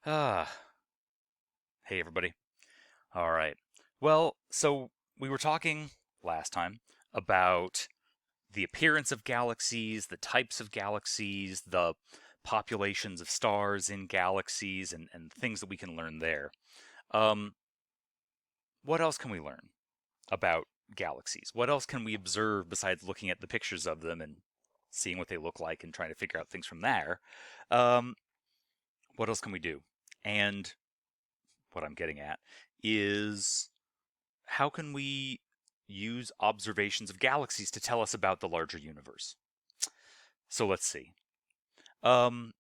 Ah, hey everybody. All right. Well, so we were talking last time about the appearance of galaxies, the types of galaxies, the populations of stars in galaxies, and things that we can learn there. Um, what else can we learn about galaxies? What else can we observe besides looking at the pictures of them and seeing what they look like and trying to figure out things from there? Um, what else can we do? And what I'm getting at is how can we use observations of galaxies to tell us about the larger universe? So let's see. Um,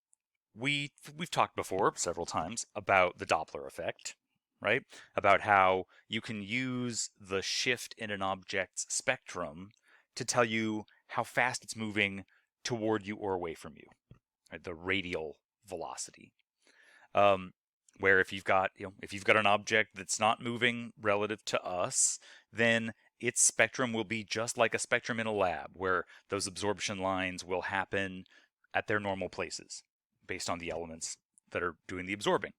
we've talked before several times about the Doppler effect, right? About how you can use the shift in an object's spectrum to tell you how fast it's moving toward you or away from you, right? The radial velocity. Um, where if you've got an object that's not moving relative to us, then its spectrum will be just like a spectrum in a lab, where those absorption lines will happen at their normal places based on the elements that are doing the absorbing.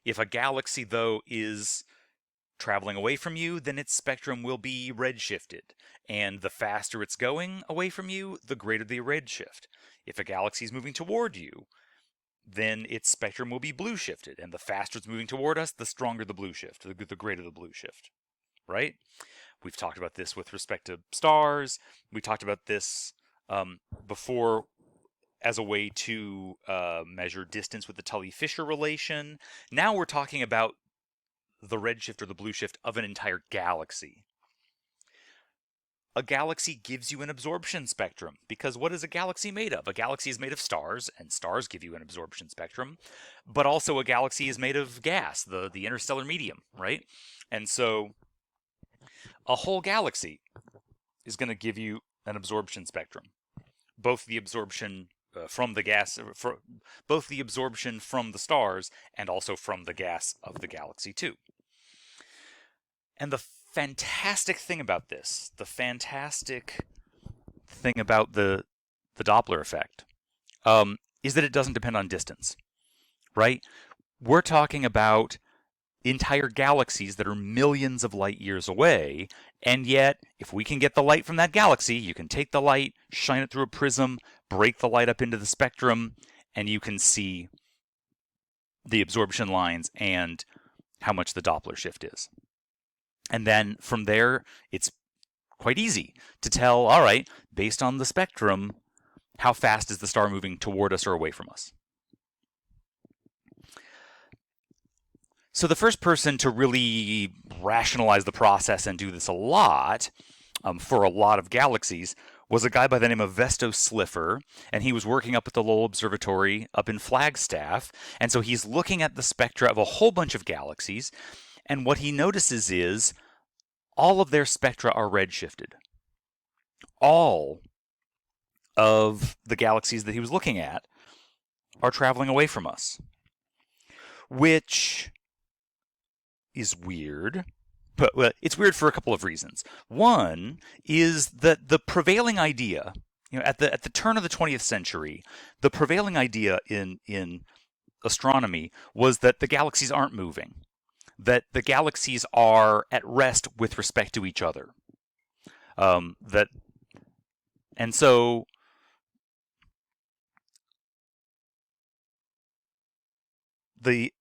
If a galaxy, though, is traveling away from you, then its spectrum will be redshifted. And the faster it's going away from you, the greater the redshift. If a galaxy is moving toward you, then its spectrum will be blue shifted. And the faster it's moving toward us, the stronger the blue shift, the greater the blue shift, right? We've talked about this with respect to stars. We talked about this before as a way to measure distance with the Tully-Fisher relation. Now we're talking about the redshift or the blue shift of an entire galaxy. A galaxy gives you an absorption spectrum, because what is a galaxy made of? A galaxy is made of stars, and stars give you an absorption spectrum, but also a galaxy is made of gas, the interstellar medium, right? And so a whole galaxy is going to give you an absorption spectrum, both the absorption from the gas, both the absorption from the stars and also from the gas of the galaxy too. And the fantastic thing about this, the fantastic thing about the Doppler effect, is that it doesn't depend on distance, right? We're talking about entire galaxies that are millions of light years away, and yet, if we can get the light from that galaxy, you can take the light, shine it through a prism, break the light up into the spectrum, and you can see the absorption lines and how much the Doppler shift is. And then from there, it's quite easy to tell, all right, based on the spectrum, how fast is the star moving toward us or away from us? So the first person to really rationalize the process and do this a lot for a lot of galaxies was a guy by the name of Vesto Slipher, and he was working up at the Lowell Observatory up in Flagstaff, and so he's looking at the spectra of a whole bunch of galaxies, and what he notices is all of their spectra are redshifted. All of the galaxies that he was looking at are traveling away from us, which is weird. But well, it's weird for a couple of reasons. One is that the prevailing idea, at the turn of the 20th century, the prevailing idea in astronomy was that the galaxies aren't moving, that the galaxies are at rest with respect to each other. That and so the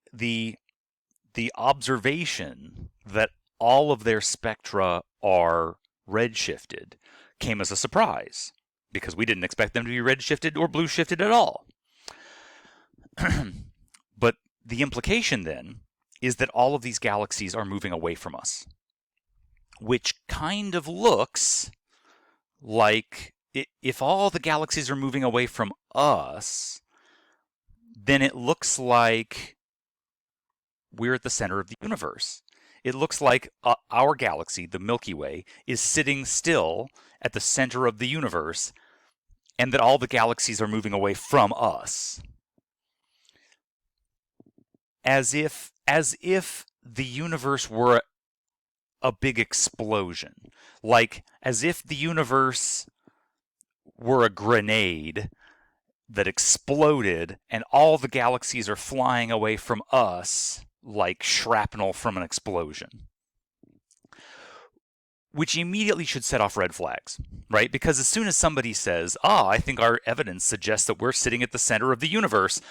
the observation that all of their spectra are redshifted came as a surprise, because we didn't expect them to be redshifted or blue shifted at all. But the implication then is that all of these galaxies are moving away from us, which kind of looks like if all the galaxies are moving away from us, then it looks like we're at the center of the universe. It looks like our galaxy, the Milky Way, is sitting still at the center of the universe, and that all the galaxies are moving away from us. As if the universe were a big explosion. Like, as if the universe were a grenade, that exploded, and all the galaxies are flying away from us like shrapnel from an explosion. Which immediately should set off red flags, right? Because as soon as somebody says, I think our evidence suggests that we're sitting at the center of the universe,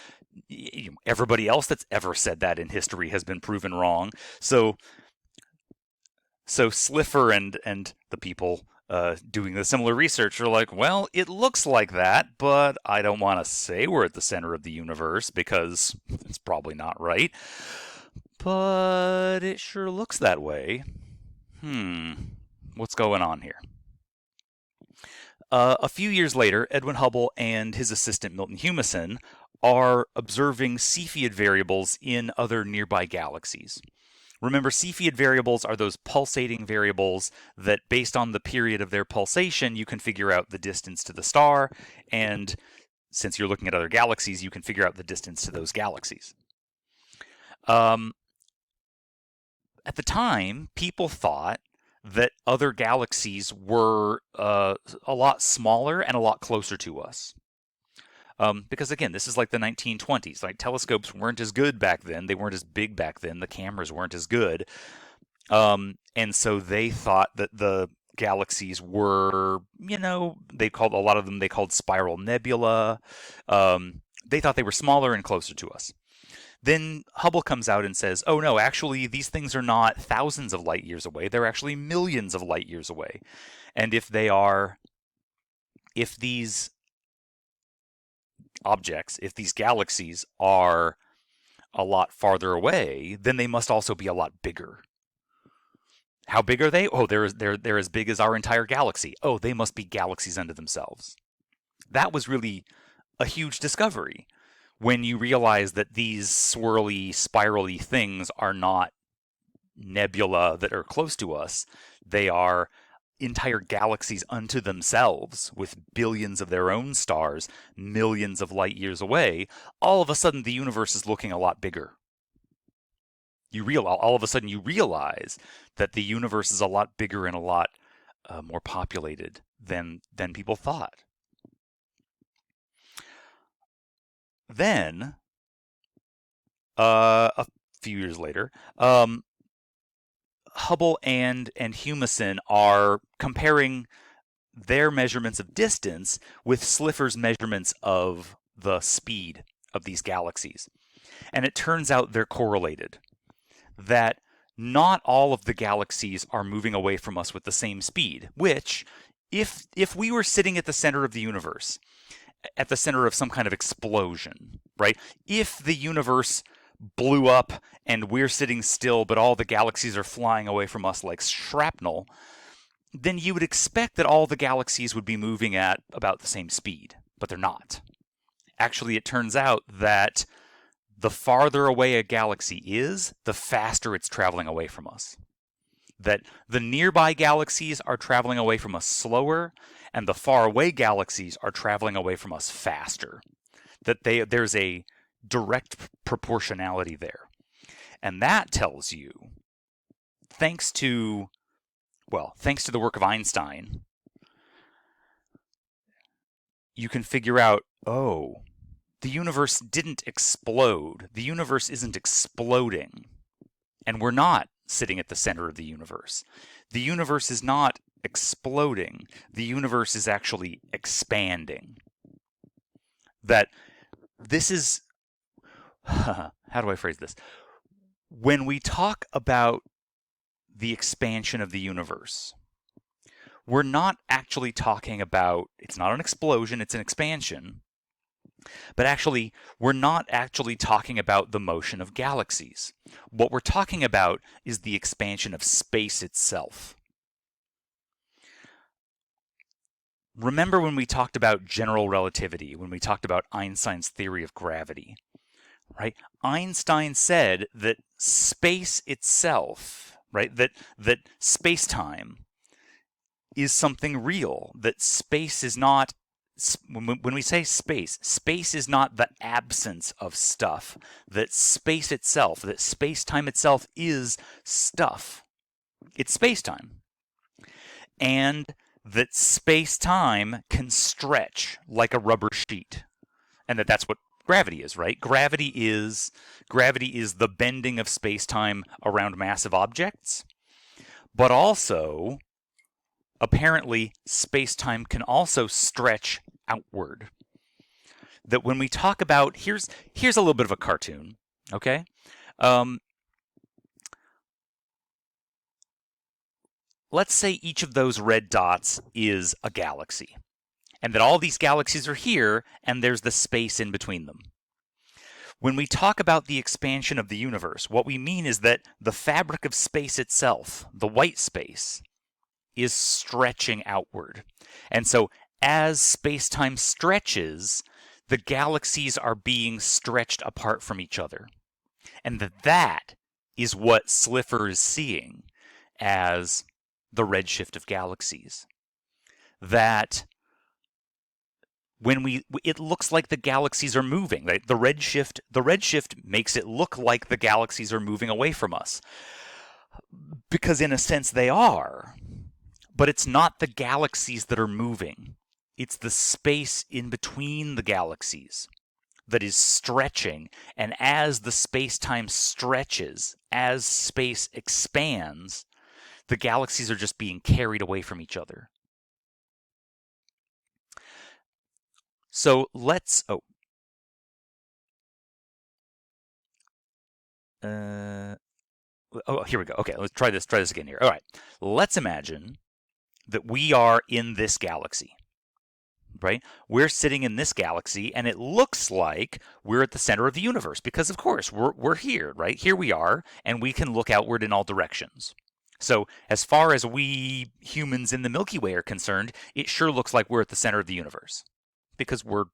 everybody else that's ever said that in history has been proven wrong. So Slipher and the people doing the similar research are like, well, it looks like that, but I don't want to say we're at the center of the universe because it's probably not right. But it sure looks that way. What's going on here? A few years later, Edwin Hubble and his assistant Milton Humason are observing Cepheid variables in other nearby galaxies. Remember, Cepheid variables are those pulsating variables that, based on the period of their pulsation, you can figure out the distance to the star, and since you're looking at other galaxies, you can figure out the distance to those galaxies. At the time, people thought that other galaxies were a lot smaller and a lot closer to us. Because again, this is like the 1920s. Like, telescopes weren't as good back then. They weren't as big back then. The cameras weren't as good. And so they thought that the galaxies were, they called a lot of them, they called spiral nebula. They thought they were smaller and closer to us. Then Hubble comes out and says, oh no, actually these things are not thousands of light years away. They're actually millions of light years away. And if these objects, if these galaxies are a lot farther away, then they must also be a lot bigger. How big are they? Oh, they're as big as our entire galaxy. Oh, they must be galaxies unto themselves. That was really a huge discovery when you realize that these swirly, spirally things are not nebula that are close to us. They are entire galaxies unto themselves with billions of their own stars, millions of light years away. All of a sudden, the universe is looking a lot bigger. All of a sudden you realize that the universe is a lot bigger and a lot more populated than people thought. Then, a few years later, Hubble and Humason are comparing their measurements of distance with Slipher's measurements of the speed of these galaxies. And it turns out they're correlated. That not all of the galaxies are moving away from us with the same speed, which, if we were sitting at the center of the universe, at the center of some kind of explosion, right? If the universe blew up and we're sitting still, but all the galaxies are flying away from us like shrapnel, then you would expect that all the galaxies would be moving at about the same speed, but they're not. Actually, it turns out that the farther away a galaxy is, the faster it's traveling away from us. That the nearby galaxies are traveling away from us slower, and the far away galaxies are traveling away from us faster. That there's a direct proportionality there. And that tells you, thanks to the work of Einstein, you can figure out, the universe didn't explode. The universe isn't exploding. And we're not sitting at the center of the universe. The universe is not exploding. The universe is actually expanding. That this is... how do I phrase this? When we talk about the expansion of the universe, we're not actually talking about... It's not an explosion, it's an expansion. But actually, we're not actually talking about the motion of galaxies. What we're talking about is the expansion of space itself. Remember when we talked about general relativity, when we talked about Einstein's theory of gravity, right? Einstein said that space itself, right, that space-time is something real, that space is not... When we say space, space is not the absence of stuff. That space itself, that space-time itself is stuff. It's space-time. And that space-time can stretch like a rubber sheet. and that's what gravity is, right? Gravity is the bending of space-time around massive objects, but also apparently space-time can also stretch outward. That when we talk about, here's a little bit of a cartoon, okay? Let's say each of those red dots is a galaxy, and that all these galaxies are here, and there's the space in between them. When we talk about the expansion of the universe, what we mean is that the fabric of space itself, the white space, is stretching outward. And so as space-time stretches, the galaxies are being stretched apart from each other. And that is what Slipher is seeing as the redshift of galaxies. That when it looks like the galaxies are moving. The redshift makes it look like the galaxies are moving away from us. Because in a sense they are. But it's not the galaxies that are moving. It's the space in between the galaxies that is stretching. And as the space-time stretches, as space expands, the galaxies are just being carried away from each other. So let's, here we go. Okay, let's try this again here. All right, let's imagine that we are in this galaxy, right? We're sitting in this galaxy, and it looks like we're at the center of the universe because, of course, we're here, right? Here we are, and we can look outward in all directions. So as far as we humans in the Milky Way are concerned, it sure looks like we're at the center of the universe because we're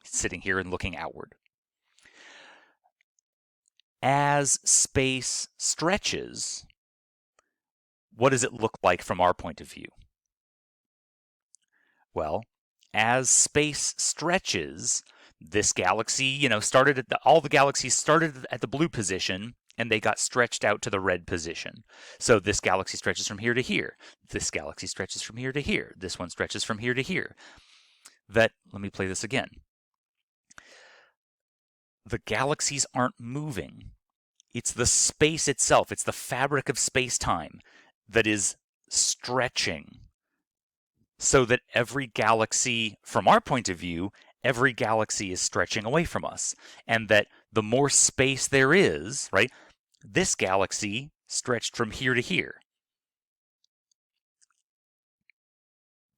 sitting here and looking outward. As space stretches, what does it look like from our point of view? Well, as space stretches, this galaxy, started all the galaxies started at the blue position, and they got stretched out to the red position. So this galaxy stretches from here to here. This galaxy stretches from here to here. This one stretches from here to here. Let me play this again. The galaxies aren't moving. It's the space itself. It's the fabric of space-time that is stretching so that every galaxy, from our point of view, every galaxy is stretching away from us. And that the more space there is, right, this galaxy stretched from here to here.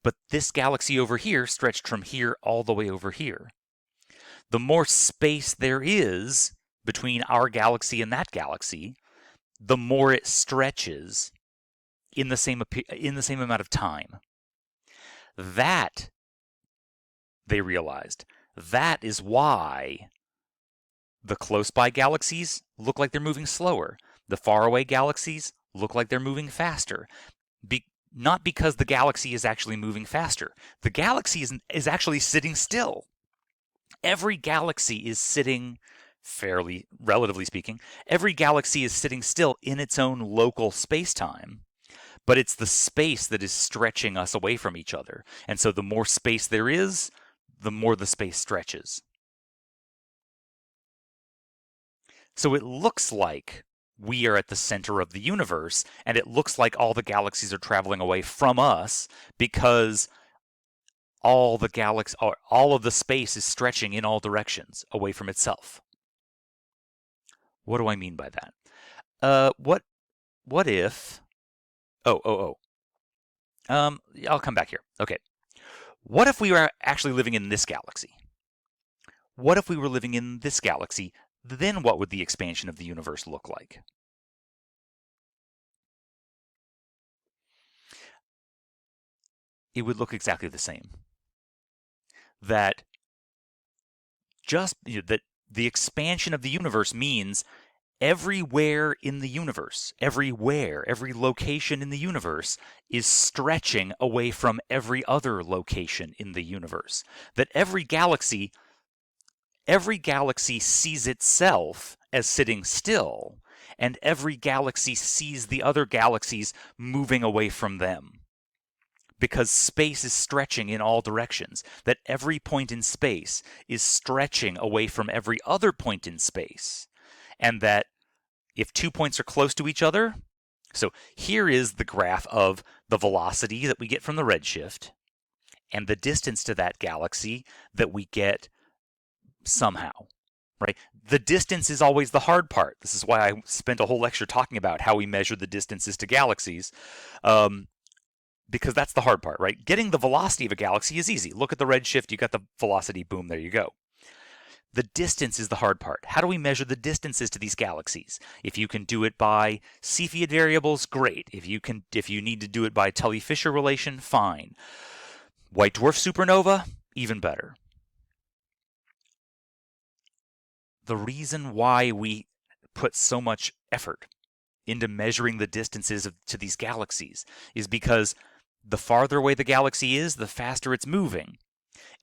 But this galaxy over here stretched from here all the way over here. The more space there is between our galaxy and that galaxy, the more it stretches in the same amount of time. That, they realized, that is why the close-by galaxies look like they're moving slower. The faraway galaxies look like they're moving faster. Not because the galaxy is actually moving faster. The galaxy is actually sitting still. Every galaxy is sitting relatively speaking, every galaxy is sitting still in its own local space-time, but it's the space that is stretching us away from each other. And so the more space there is, the more the space stretches. So it looks like we are at the center of the universe, and it looks like all the galaxies are traveling away from us because all of the space is stretching in all directions away from itself. What do I mean by that? What if? I'll come back here. Okay. What if we were actually living in this galaxy? What if we were living in this galaxy? Then what would the expansion of the universe look like? It would look exactly the same. That the expansion of the universe means everywhere in the universe, every location in the universe is stretching away from every other location in the universe. That every galaxy sees itself as sitting still, and every galaxy sees the other galaxies moving away from them. because space is stretching in all directions, that every point in space is stretching away from every other point in space, and that if 2 points are close to each other, so here is the graph of the velocity that we get from the redshift and the distance to that galaxy that we get somehow, right? The distance is always the hard part. This is why I spent a whole lecture talking about how we measure the distances to galaxies, because that's the hard part, right? Getting the velocity of a galaxy is easy. Look at the redshift, you got the velocity, boom, there you go. The distance is the hard part. How do we measure the distances to these galaxies? If you can do it by Cepheid variables, great. If you need to do it by Tully-Fisher relation, fine. White dwarf supernova, even better. The reason why we put so much effort into measuring the distances to these galaxies is because the farther away the galaxy is, the faster it's moving.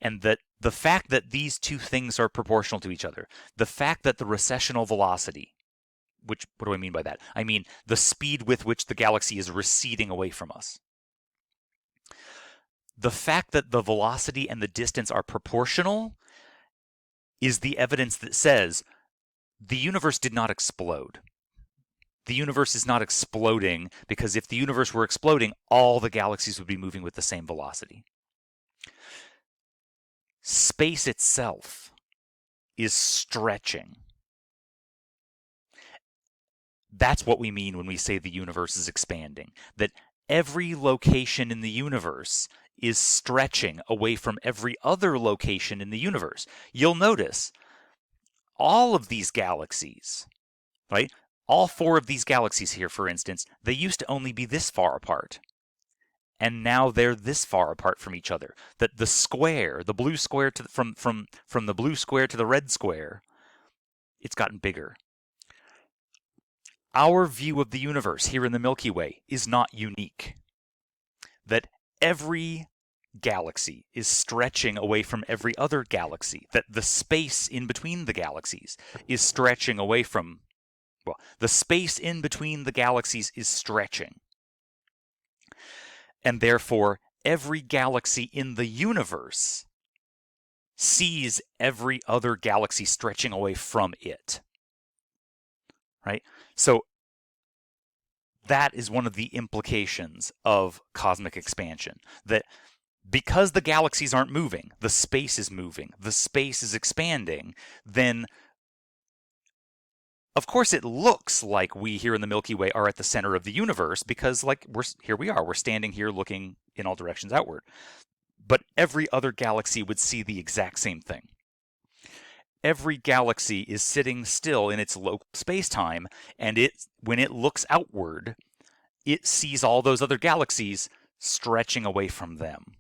And that the fact that these two things are proportional to each other, the fact that the recessional velocity, what do I mean by that? I mean the speed with which the galaxy is receding away from us. The fact that the velocity and the distance are proportional is the evidence that says the universe did not explode. The universe is not exploding because if the universe were exploding, all the galaxies would be moving with the same velocity. Space itself is stretching. That's what we mean when we say the universe is expanding, that every location in the universe is stretching away from every other location in the universe. You'll notice all of these galaxies, right? All 4 of these galaxies here, for instance, they used to only be this far apart. And now they're this far apart from each other. That the square, the blue square from the blue square to the red square, it's gotten bigger. Our view of the universe here in the Milky Way is not unique. That every galaxy is stretching away from every other galaxy. That the space in between the galaxies is stretching away from, well, the space in between the galaxies is stretching. And therefore, every galaxy in the universe sees every other galaxy stretching away from it. Right? So that is one of the implications of cosmic expansion. That because the galaxies aren't moving, the space is moving, the space is expanding, then of course, it looks like we here in the Milky Way are at the center of the universe because, like, we're standing here looking in all directions outward. But every other galaxy would see the exact same thing. Every galaxy is sitting still in its local space-time, and when it looks outward, it sees all those other galaxies stretching away from them.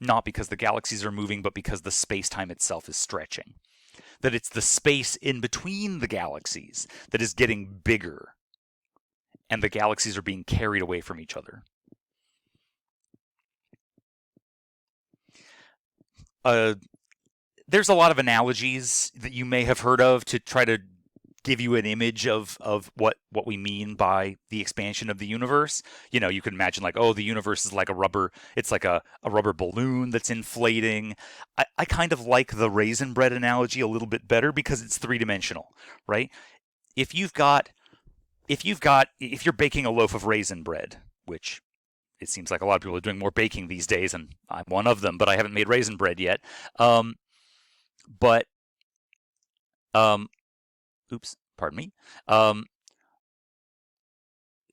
Not because the galaxies are moving, but because the space-time itself is stretching. That it's the space in between the galaxies that is getting bigger, and the galaxies are being carried away from each other. There's a lot of analogies that you may have heard of to try to give you an image of what we mean by the expansion of the universe. You know, you could imagine like, oh, the universe is like a rubber balloon that's inflating. I kind of like the raisin bread analogy a little bit better because it's 3-dimensional, right? If you're baking a loaf of raisin bread, which it seems like a lot of people are doing more baking these days, and I'm one of them, but I haven't made raisin bread yet. Oops, pardon me.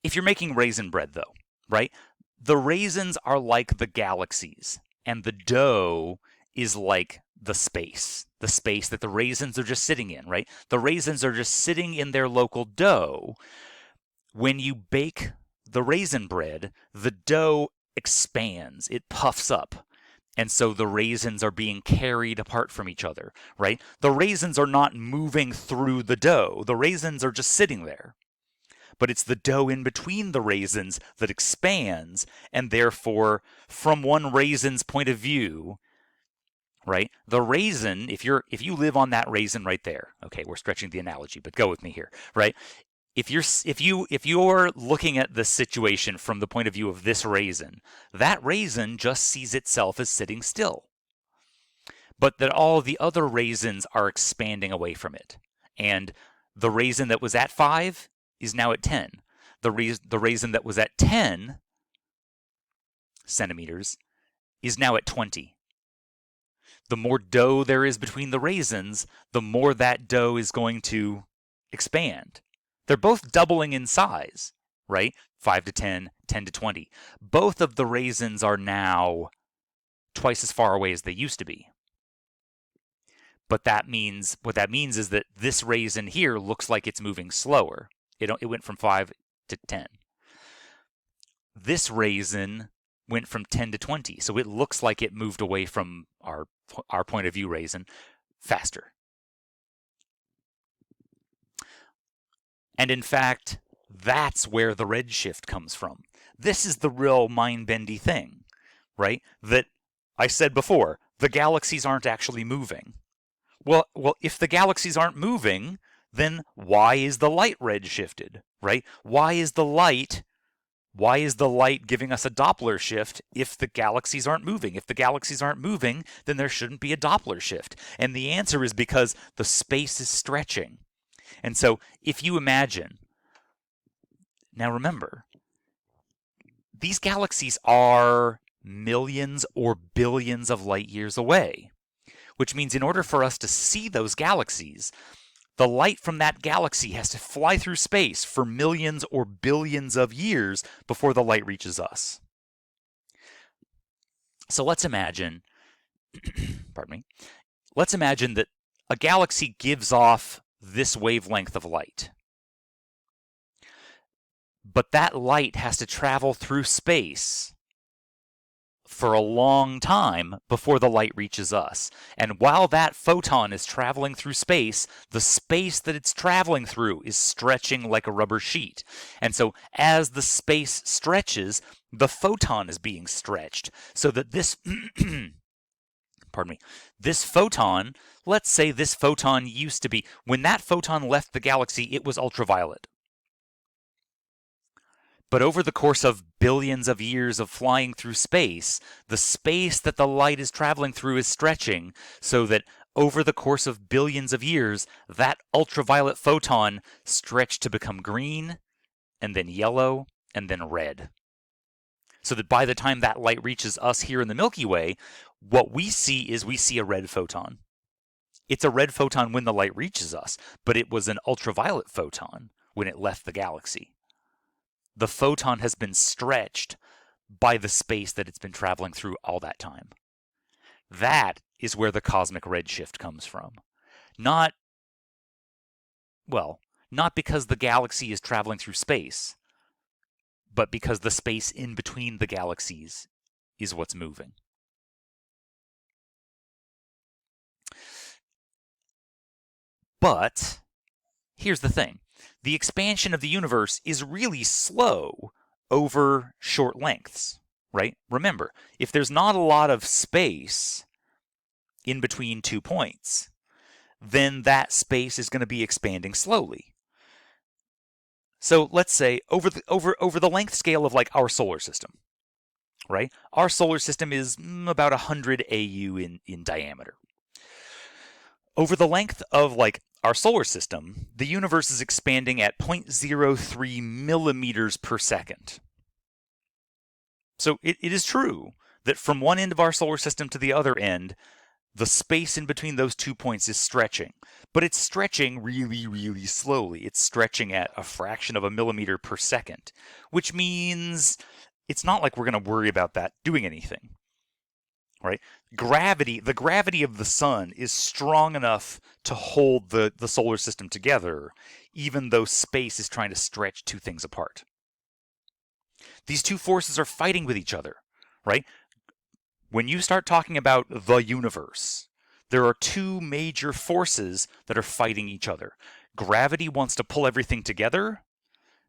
If you're making raisin bread, though, right, the raisins are like the galaxies, and the dough is like the space that the raisins are just sitting in, right? The raisins are just sitting in their local dough. When you bake the raisin bread, the dough expands, it puffs up. And so the raisins are being carried apart from each other, right? The raisins are not moving through the dough. The raisins are just sitting there. But it's the dough in between the raisins that expands, and therefore, from one raisin's point of view, right? The raisin, if you live on that raisin right there, okay, we're stretching the analogy, but go with me here, right? if you're looking at the situation from the point of view of this raisin, that raisin just sees itself as sitting still, but that all the other raisins are expanding away from it. And the raisin that was at 5 is now at 10. The raisin that was at 10 centimeters is now at 20. The more dough there is between the raisins, the more that dough is going to expand. They're both doubling in size, right? 5 to 10, 10 to 20. Both of the raisins are now twice as far away as they used to be. But what that means is that this raisin here looks like it's moving slower. It went from 5 to 10. This raisin went from 10 to 20, so it looks like it moved away from our point of view raisin faster. And in fact, that's where the redshift comes from. This is the real mind-bendy thing, right? That I said before, the galaxies aren't actually moving. Well, if the galaxies aren't moving, then why is the light redshifted, right? Why is the light giving us a Doppler shift if the galaxies aren't moving? If the galaxies aren't moving, then there shouldn't be a Doppler shift. And the answer is because the space is stretching. And so if you imagine, now remember, these galaxies are millions or billions of light years away, which means in order for us to see those galaxies, the light from that galaxy has to fly through space for millions or billions of years before the light reaches us. So let's imagine, pardon me, let's imagine that a galaxy gives off this wavelength of light. But that light has to travel through space for a long time before the light reaches us. And while that photon is traveling through space, the space that it's traveling through is stretching like a rubber sheet. And so as the space stretches, the photon is being stretched so that this pardon me, this photon, let's say this photon used to be, when that photon left the galaxy, it was ultraviolet. But over the course of billions of years of flying through space, the space that the light is traveling through is stretching so that over the course of billions of years, that ultraviolet photon stretched to become green, and then yellow, and then red. So that by the time that light reaches us here in the Milky Way, what we see a red photon. It's a red photon when the light reaches us, but it was an ultraviolet photon when it left the galaxy. The photon has been stretched by the space that it's been traveling through all that time. That is where the cosmic redshift comes from. Not because the galaxy is traveling through space, but because the space in between the galaxies is what's moving. But here's the thing. The expansion of the universe is really slow over short lengths, right? Remember, if there's not a lot of space in between 2 points, then that space is going to be expanding slowly. So let's say over the length scale of like our solar system, right? Our solar system is about 100 AU in diameter. Over the length of like our solar system, the universe is expanding at 0.03 millimeters per second. So it is true that from one end of our solar system to the other end, the space in between those 2 points is stretching, but it's stretching really, really slowly. It's stretching at a fraction of a millimeter per second, which means it's not like we're going to worry about that doing anything, right? The gravity of the sun is strong enough to hold the solar system together, even though space is trying to stretch two things apart. These two forces are fighting with each other, right? When you start talking about the universe, there are two major forces that are fighting each other. Gravity wants to pull everything together,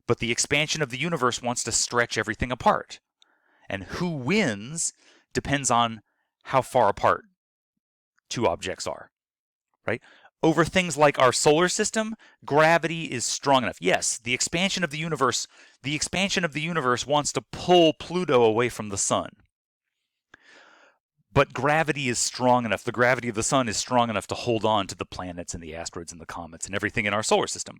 but the expansion of the universe wants to stretch everything apart. And who wins depends on how far apart two objects are, right? over things like our solar system, gravity is strong enough. Yes, the expansion of the universe wants to pull Pluto away from the sun. But gravity is strong enough, the gravity of the sun is strong enough to hold on to the planets and the asteroids and the comets and everything in our solar system.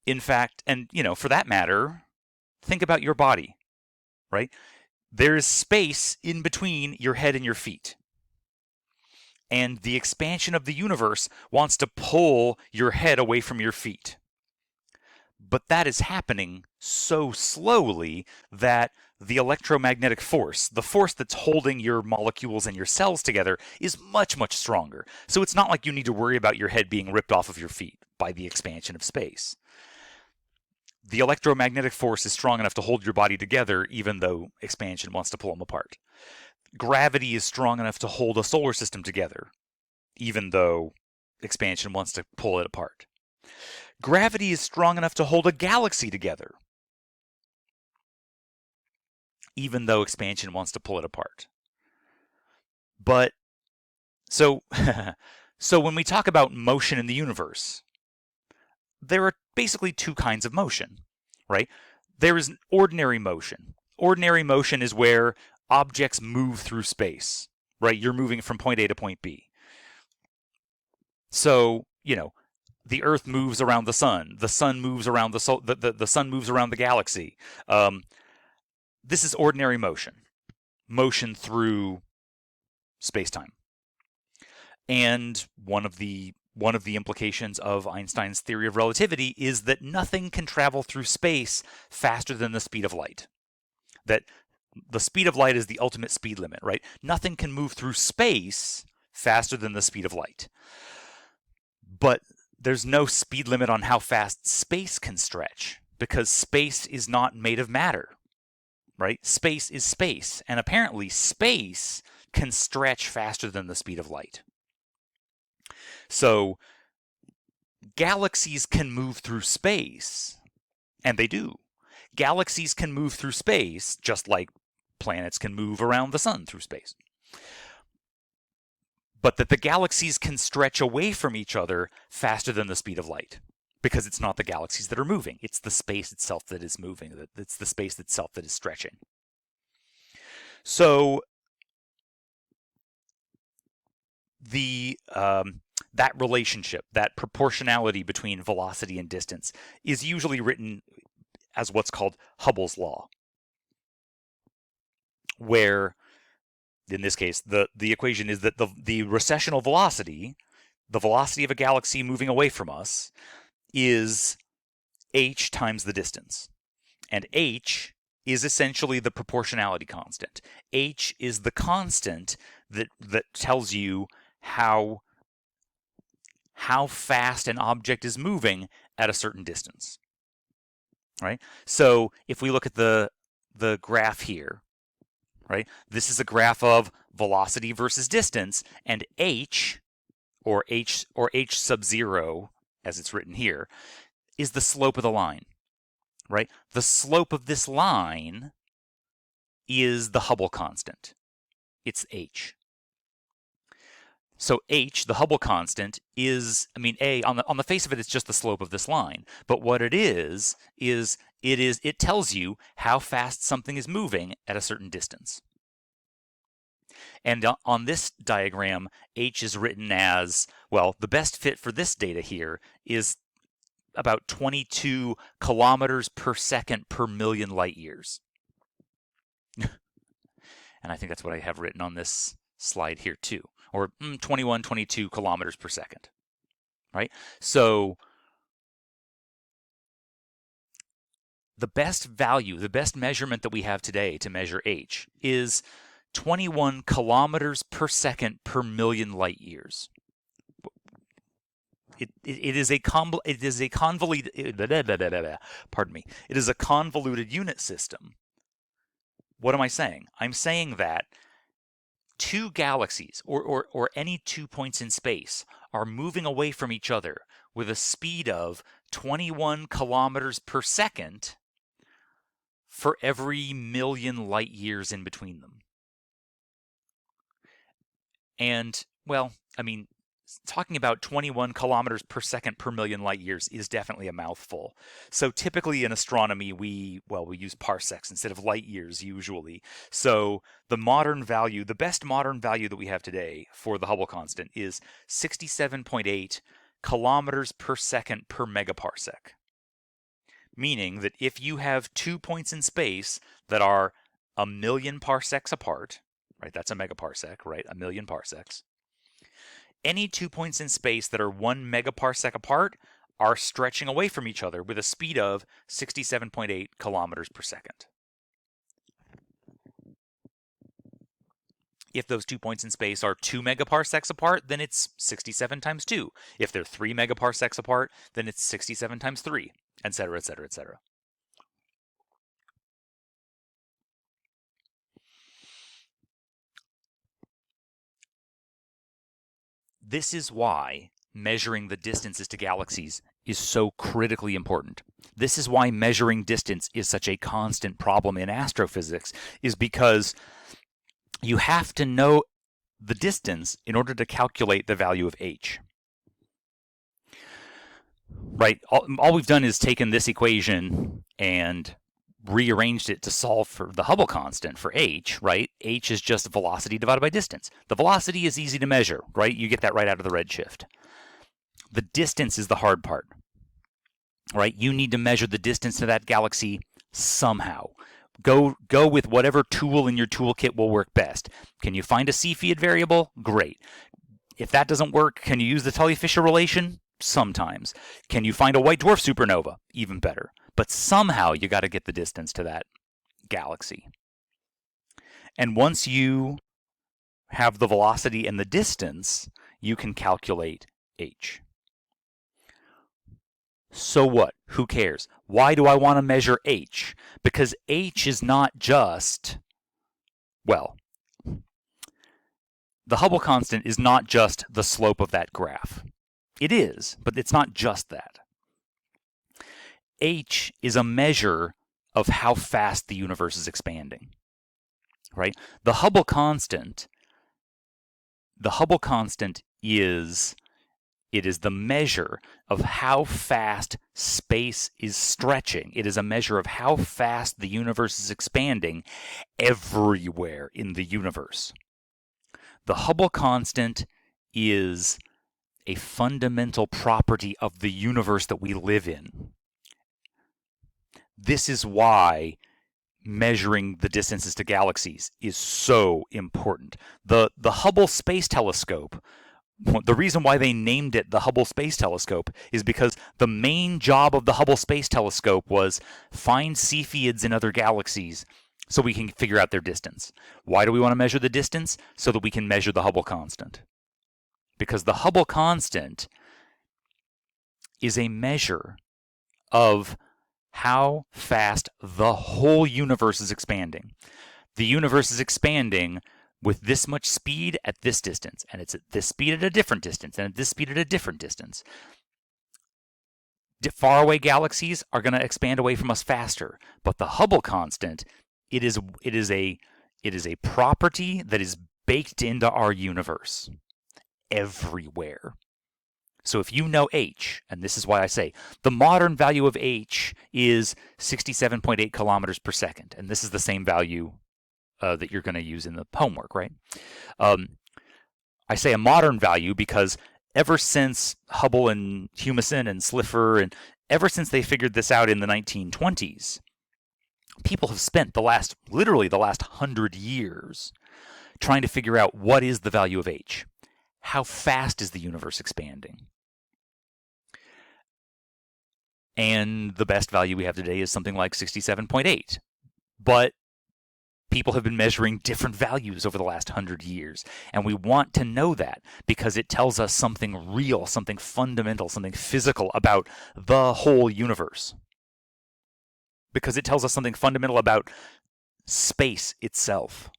In fact, and for that matter, think about your body, right? There's space in between your head and your feet. And the expansion of the universe wants to pull your head away from your feet. But that is happening so slowly that the electromagnetic force, the force that's holding your molecules and your cells together, is much, much stronger. So it's not like you need to worry about your head being ripped off of your feet by the expansion of space. The electromagnetic force is strong enough to hold your body together, even though expansion wants to pull them apart. Gravity is strong enough to hold a solar system together, even though expansion wants to pull it apart. Gravity is strong enough to hold a galaxy together, even though expansion wants to pull it apart. But so when we talk about motion in the universe, there are basically two kinds of motion, right? There is ordinary motion. Ordinary motion is where objects move through space, right? You're moving from point A to point B. So, the Earth moves around the sun. The sun moves around the sun moves around the galaxy. This is ordinary motion through space-time. And one of the implications of Einstein's theory of relativity is that nothing can travel through space faster than the speed of light. That the speed of light is the ultimate speed limit, right? Nothing can move through space faster than the speed of light. But there's no speed limit on how fast space can stretch, because space is not made of matter, right? Space is space, and apparently space can stretch faster than the speed of light. So galaxies can move through space, and they do. Galaxies can move through space just like planets can move around the sun through space. But that the galaxies can stretch away from each other faster than the speed of light, because it's not the galaxies that are moving. It's the space itself that is moving. It's the space itself that is stretching. So that relationship, that proportionality between velocity and distance, is usually written as what's called Hubble's law, where, in this case, the equation is that the recessional velocity, the velocity of a galaxy moving away from us, is h times the distance. And h is essentially the proportionality constant. H is the constant that tells you how fast an object is moving at a certain distance, right? So if we look at the graph here, right, this is a graph of velocity versus distance, and h sub 0, as it's written here, is the slope of the line, right? The slope of this line is the Hubble constant. It's h. So h, the Hubble constant, is, on the face of it, it's just the slope of this line. But what it is it tells you how fast something is moving at a certain distance. And on this diagram, h is written as, well, the best fit for this data here is about 22 kilometers per second per million light years. And I think that's what I have written on this slide here too. Or 22 kilometers per second, right? So the best value, the best measurement that we have today to measure h is 21 kilometers per second per million light years. It is a convoluted unit system. What am I saying? I'm saying that two galaxies, or any 2 points in space, are moving away from each other with a speed of 21 kilometers per second for every million light years in between them. And well, I mean, talking about 21 kilometers per second per million light years is definitely a mouthful. So typically in astronomy, we use parsecs instead of light years usually. So the best modern value that we have today for the Hubble constant is 67.8 kilometers per second per megaparsec. Meaning that if you have 2 points in space that are a million parsecs apart, right? That's a megaparsec, right? A million parsecs. Any 2 points in space that are 1 megaparsec apart are stretching away from each other with a speed of 67.8 kilometers per second. If those 2 points in space are 2 megaparsecs apart, then it's 67 times 2. If they're 3 megaparsecs apart, then it's 67 times 3, etc., etc., etc. This is why measuring the distances to galaxies is so critically important. This is why measuring distance is such a constant problem in astrophysics, is because you have to know the distance in order to calculate the value of h. Right? All we've done is taken this equation and rearranged it to solve for the Hubble constant for h, right? H is just velocity divided by distance. The velocity is easy to measure, right? You get that right out of the redshift. The distance is the hard part, right? You need to measure the distance to that galaxy somehow. Go with whatever tool in your toolkit will work best. Can you find a Cepheid variable? Great. If that doesn't work, can you use the Tully-Fisher relation? Sometimes. Can you find a white dwarf supernova? Even better. But somehow you got to get the distance to that galaxy. And once you have the velocity and the distance, you can calculate h. So what? Who cares? Why do I want to measure h? Because h is not just, well, the Hubble constant is not just the slope of that graph. It is, but it's not just that. H is a measure of how fast the universe is expanding, right? The Hubble constant is the measure of how fast space is stretching. It is a measure of how fast the universe is expanding everywhere in the universe. The Hubble constant is a fundamental property of the universe that we live in. This is why measuring the distances to galaxies is so important. The Hubble Space Telescope, the reason why they named it the Hubble Space Telescope is because the main job of the Hubble Space Telescope was find Cepheids in other galaxies so we can figure out their distance. Why do we want to measure the distance? So that we can measure the Hubble constant. Because the Hubble constant is a measure of how fast the whole universe is expanding. The universe is expanding with this much speed at this distance, and it's at this speed at a different distance, and at this speed at a different distance. Faraway galaxies are going to expand away from us faster, but the Hubble constant, it is a property that is baked into our universe everywhere. So if you know h, and this is why I say the modern value of h is 67.8 kilometers per second, and this is the same value that you're going to use in the homework, right? I say a modern value because ever since Hubble and Humason and Slipher, and ever since they figured this out in the 1920s, people have spent literally the last 100 years trying to figure out what is the value of h. How fast is the universe expanding? And the best value we have today is something like 67.8. But people have been measuring different values over the last 100 years. And we want to know that because it tells us something real, something fundamental, something physical about the whole universe. Because it tells us something fundamental about space itself.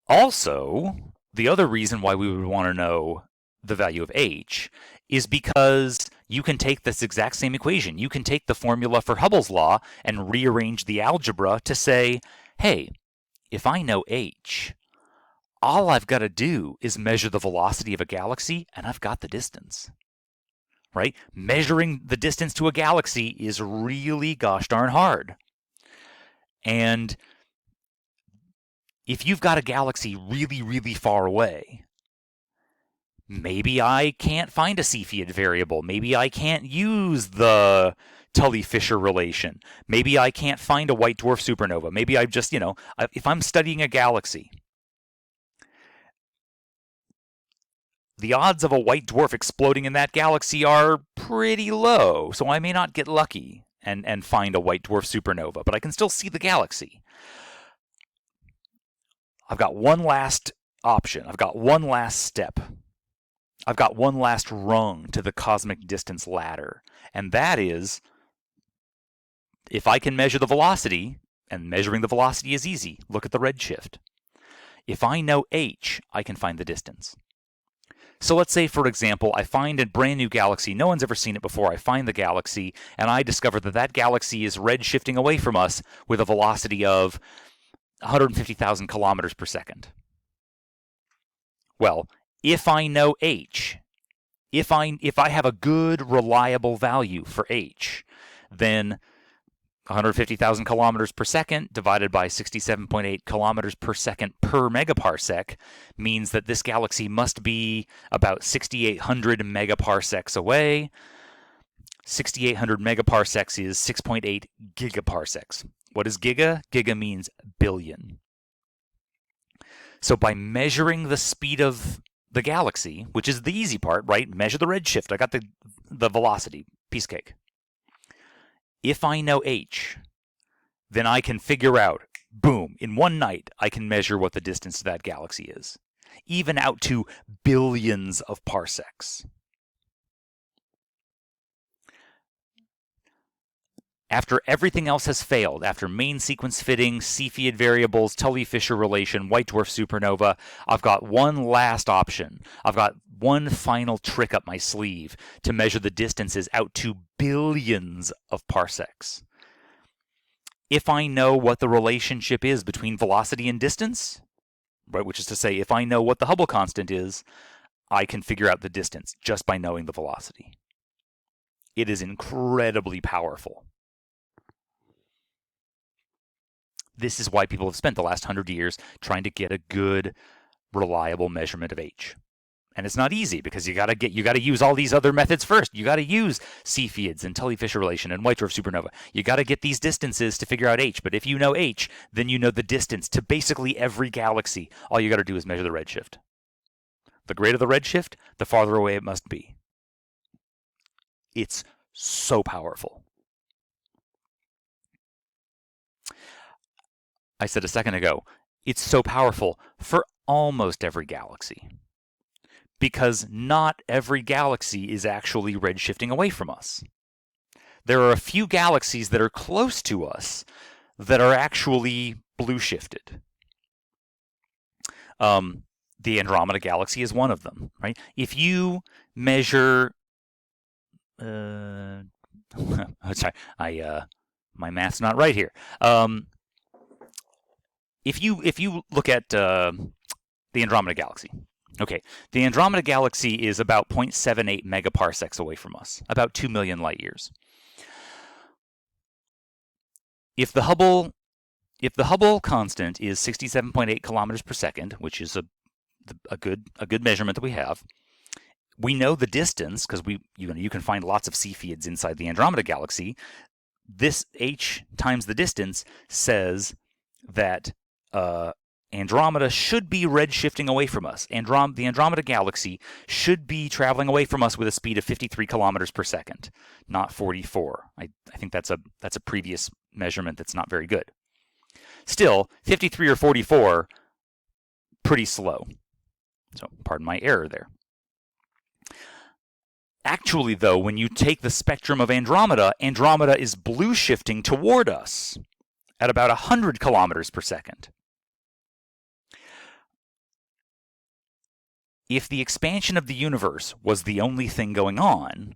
Also, the other reason why we would want to know the value of h is because you can take this exact same equation. You can take the formula for Hubble's law and rearrange the algebra to say, hey, if I know h, all I've got to do is measure the velocity of a galaxy, and I've got the distance. Right? Measuring the distance to a galaxy is really gosh darn hard. And if you've got a galaxy really, really far away, maybe I can't find a Cepheid variable. Maybe I can't use the Tully-Fisher relation. Maybe I can't find a white dwarf supernova. Maybe I just, if I'm studying a galaxy, the odds of a white dwarf exploding in that galaxy are pretty low, so I may not get lucky and find a white dwarf supernova, but I can still see the galaxy. I've got one last option. I've got one last step. I've got one last rung to the cosmic distance ladder, and that is, if I can measure the velocity, and measuring the velocity is easy, look at the redshift. If I know h, I can find the distance. So let's say, for example, I find a brand new galaxy. No one's ever seen it before. I find the galaxy, and I discover that that galaxy is redshifting away from us with a velocity of 150,000 kilometers per second. Well, if I know h, if I have a good, reliable value for h, then 150,000 kilometers per second divided by 67.8 kilometers per second per megaparsec means that this galaxy must be about 6,800 megaparsecs away. 6,800 megaparsecs is 6.8 gigaparsecs. What is giga? Giga means billion. So by measuring the speed of the galaxy, which is the easy part, right? Measure the redshift. I got the velocity. Piece of cake. If I know h, then I can figure out, boom, in one night, I can measure what the distance to that galaxy is, even out to billions of parsecs. After everything else has failed, after main sequence fitting, Cepheid variables, Tully-Fisher relation, white dwarf supernova, I've got one last option. I've got one final trick up my sleeve to measure the distances out to billions of parsecs. If I know what the relationship is between velocity and distance, right, which is to say, if I know what the Hubble constant is, I can figure out the distance just by knowing the velocity. It is incredibly powerful. This is why people have spent the last 100 years trying to get a good, reliable measurement of h. And it's not easy because you got to use all these other methods first. You got to use Cepheids and Tully-Fisher relation and white dwarf supernova. You got to get these distances to figure out h. But if you know h, then you know the distance to basically every galaxy. All you got to do is measure the redshift. The greater the redshift, the farther away it must be. It's so powerful. I said a second ago, it's so powerful for almost every galaxy. Because not every galaxy is actually redshifting away from us. There are a few galaxies that are close to us that are actually blue shifted. The Andromeda Galaxy is one of them, right? If you measure, sorry, my math's not right here. If you look at the Andromeda Galaxy, okay, the Andromeda Galaxy is about 0.78 megaparsecs away from us, about 2 million light years. If the Hubble constant is 67.8 kilometers per second, which is a good measurement that we have, we know the distance because you can find lots of Cepheids inside the Andromeda Galaxy. This h times the distance says that Andromeda should be redshifting away from us. The Andromeda Galaxy should be traveling away from us with a speed of 53 kilometers per second, not 44. I think that's a previous measurement that's not very good. Still, 53 or 44, pretty slow. So, pardon my error there. Actually, though, when you take the spectrum of Andromeda, Andromeda is blue shifting toward us at about 100 kilometers per second. If the expansion of the universe was the only thing going on,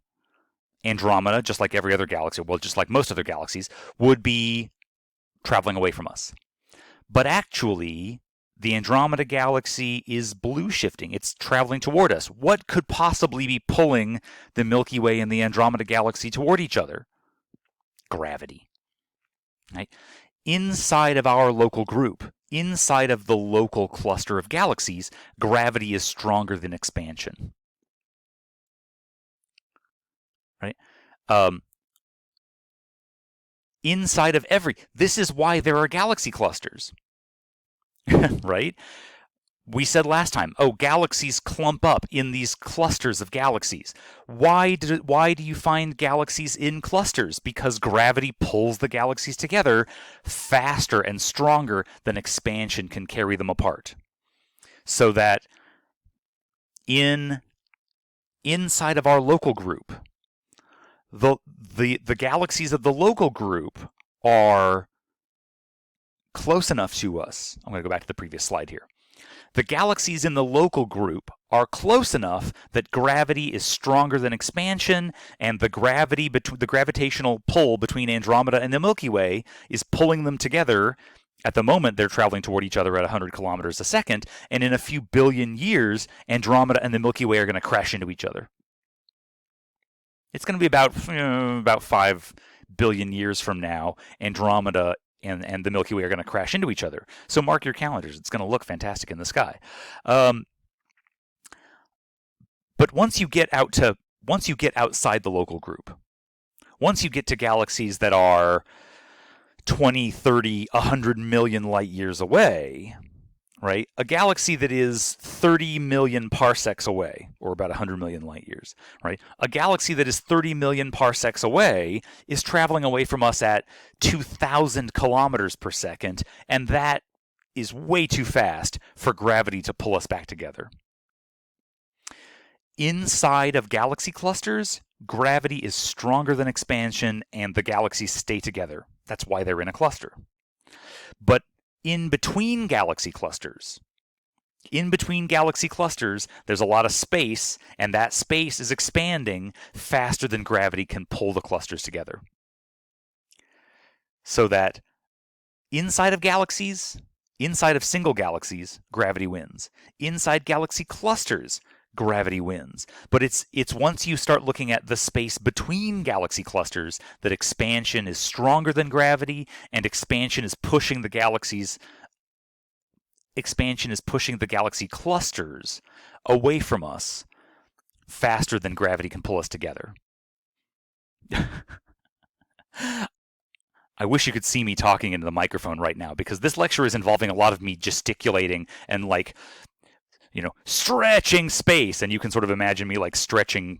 Andromeda, just like every other galaxy, well, just like most other galaxies, would be traveling away from us. But actually, the Andromeda Galaxy is blue shifting. It's traveling toward us. What could possibly be pulling the Milky Way and the Andromeda Galaxy toward each other? Gravity. Right? Inside of our local group, inside of the local cluster of galaxies, gravity is stronger than expansion. Right? Inside of this is why there are galaxy clusters. Right? We said last time, galaxies clump up in these clusters of galaxies. Why do you find galaxies in clusters? Because gravity pulls the galaxies together faster and stronger than expansion can carry them apart. So that inside of our local group, the galaxies of the local group are close enough to us. I'm going to go back to the previous slide here. The galaxies in the local group are close enough that gravity is stronger than expansion, and the gravitational pull between Andromeda and the Milky Way is pulling them together. At the moment, they're traveling toward each other at 100 kilometers a second, and in a few billion years, Andromeda and the Milky Way are going to crash into each other. It's going to be about 5 billion years from now, Andromeda and the Milky Way are going to crash into each other. So mark your calendars. It's going to look fantastic in the sky. But once you get outside the local group, once you get to galaxies that are 20, 30, 100 million light years away, right? A galaxy that is 30 million parsecs away, or about 100 million light years, right? A galaxy that is 30 million parsecs away is traveling away from us at 2,000 kilometers per second, and that is way too fast for gravity to pull us back together. Inside of galaxy clusters, gravity is stronger than expansion, and the galaxies stay together. That's why they're in a cluster. But in between galaxy clusters, there's a lot of space, and that space is expanding faster than gravity can pull the clusters together. So that inside of single galaxies, gravity wins. Inside galaxy clusters, gravity wins. But it's once you start looking at the space between galaxy clusters that expansion is stronger than gravity, and expansion is pushing the galaxy clusters away from us faster than gravity can pull us together. I wish you could see me talking into the microphone right now, because this lecture is involving a lot of me gesticulating and stretching space, and you can sort of imagine me like stretching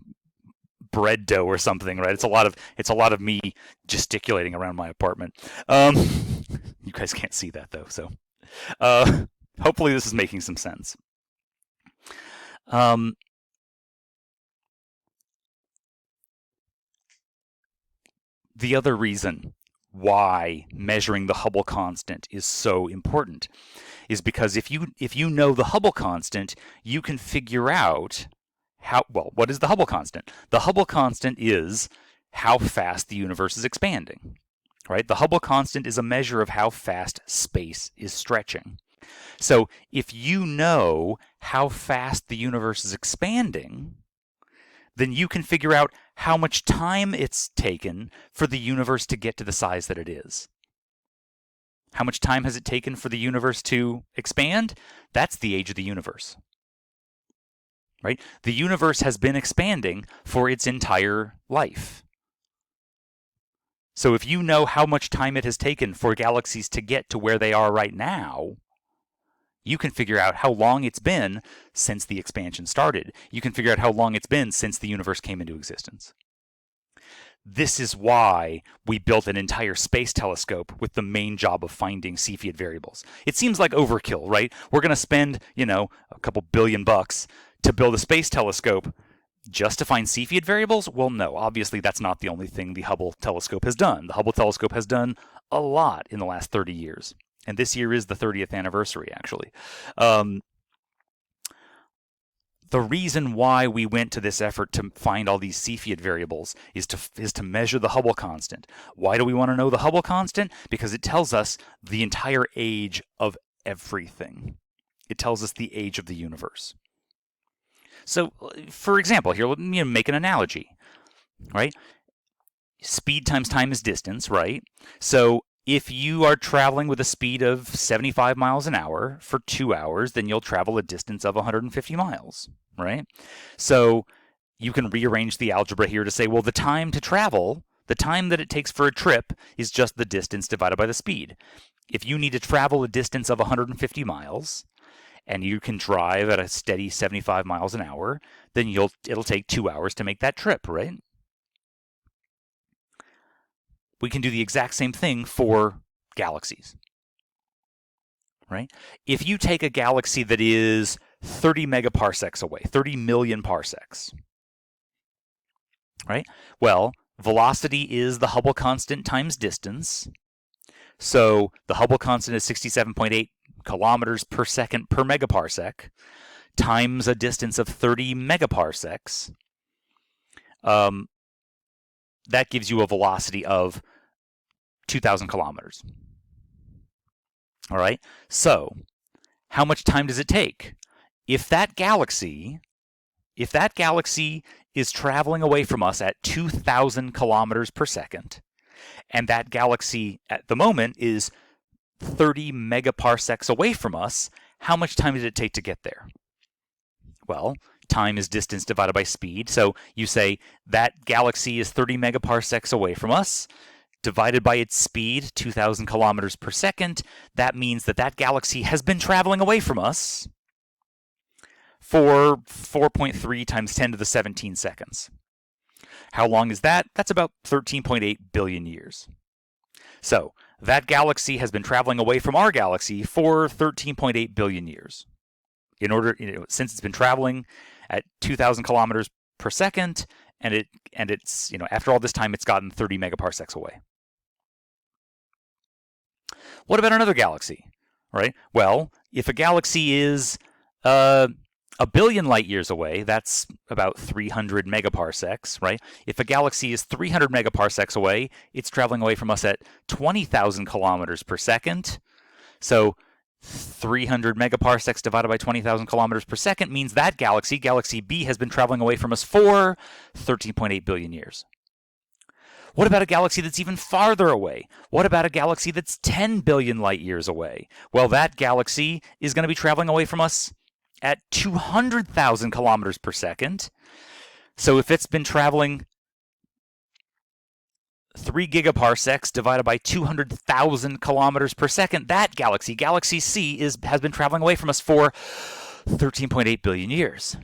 bread dough or something, right? It's a lot of me gesticulating around my apartment. You guys can't see that though, so hopefully this is making some sense. The other reason why measuring the Hubble constant is so important is because if you know the Hubble constant, you can figure out what is the Hubble constant? The Hubble constant is how fast the universe is expanding, right? The Hubble constant is a measure of how fast space is stretching. So if you know how fast the universe is expanding, then you can figure out how much time it's taken for the universe to get to the size that it is. How much time has it taken for the universe to expand? That's the age of the universe. Right? The universe has been expanding for its entire life. So if you know how much time it has taken for galaxies to get to where they are right now, you can figure out how long it's been since the expansion started. You can figure out how long it's been since the universe came into existence. This is why we built an entire space telescope with the main job of finding Cepheid variables. It seems like overkill, right? We're going to spend, a couple $1 billion to build a space telescope just to find Cepheid variables? Well, no, obviously that's not the only thing the Hubble telescope has done. The Hubble telescope has done a lot in the last 30 years. And this year is the 30th anniversary, actually. the reason why we went to this effort to find all these Cepheid variables is to measure the Hubble constant. Why do we want to know the Hubble constant? Because it tells us the entire age of everything. It tells us the age of the universe. So, for example, here, let me make an analogy, right? Speed times time is distance, right? So if you are traveling with a speed of 75 miles an hour for 2 hours, then you'll travel a distance of 150 miles, right? So you can rearrange the algebra here to say, well, the time to travel, the time that it takes for a trip is just the distance divided by the speed. If you need to travel a distance of 150 miles, and you can drive at a steady 75 miles an hour, then it'll take 2 hours to make that trip, right? We can do the exact same thing for galaxies, right? If you take a galaxy that is 30 megaparsecs away, 30 million parsecs, right? Well, velocity is the Hubble constant times distance. So the Hubble constant is 67.8 kilometers per second per megaparsec times a distance of 30 megaparsecs. That gives you a velocity of 2,000 kilometers. All right, so how much time does it take? If that galaxy is traveling away from us at 2,000 kilometers per second, and that galaxy at the moment is 30 megaparsecs away from us, how much time did it take to get there? Well, time is distance divided by speed. So you say that galaxy is 30 megaparsecs away from us, divided by its speed, 2,000 kilometers per second. That means that that galaxy has been traveling away from us for 4.3 times 10 to the 17 seconds. How long is that? That's about 13.8 billion years. So that galaxy has been traveling away from our galaxy for 13.8 billion years. Since it's been traveling at 2,000 kilometers per second, and it's after all this time, it's gotten 30 megaparsecs away. What about another galaxy, right? Well, if a galaxy is a billion light years away, that's about 300 megaparsecs, right? If a galaxy is 300 megaparsecs away, it's traveling away from us at 20,000 kilometers per second. So 300 megaparsecs divided by 20,000 kilometers per second means that Galaxy B, has been traveling away from us for 13.8 billion years. What about a galaxy that's even farther away? What about a galaxy that's 10 billion light years away? Well, that galaxy is going to be traveling away from us at 200,000 kilometers per second. So if it's been traveling 3 gigaparsecs divided by 200,000 kilometers per second, that Galaxy C, has been traveling away from us for 13.8 billion years.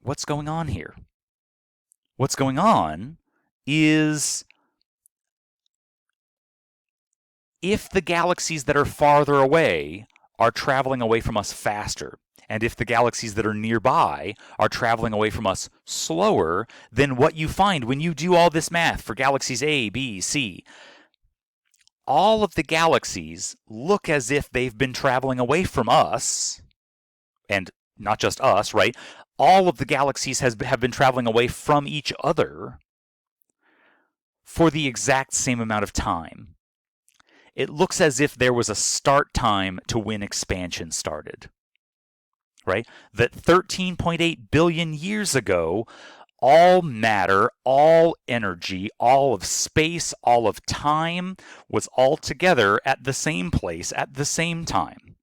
What's going on here? What's going on is if the galaxies that are farther away are traveling away from us faster, and if the galaxies that are nearby are traveling away from us slower, then what you find when you do all this math for galaxies A, B, C, all of the galaxies look as if they've been traveling away from us, and not just us, right? All of the galaxies have been traveling away from each other for the exact same amount of time. It looks as if there was a start time to when expansion started. Right? That 13.8 billion years ago, all matter, all energy, all of space, all of time was all together at the same place at the same time.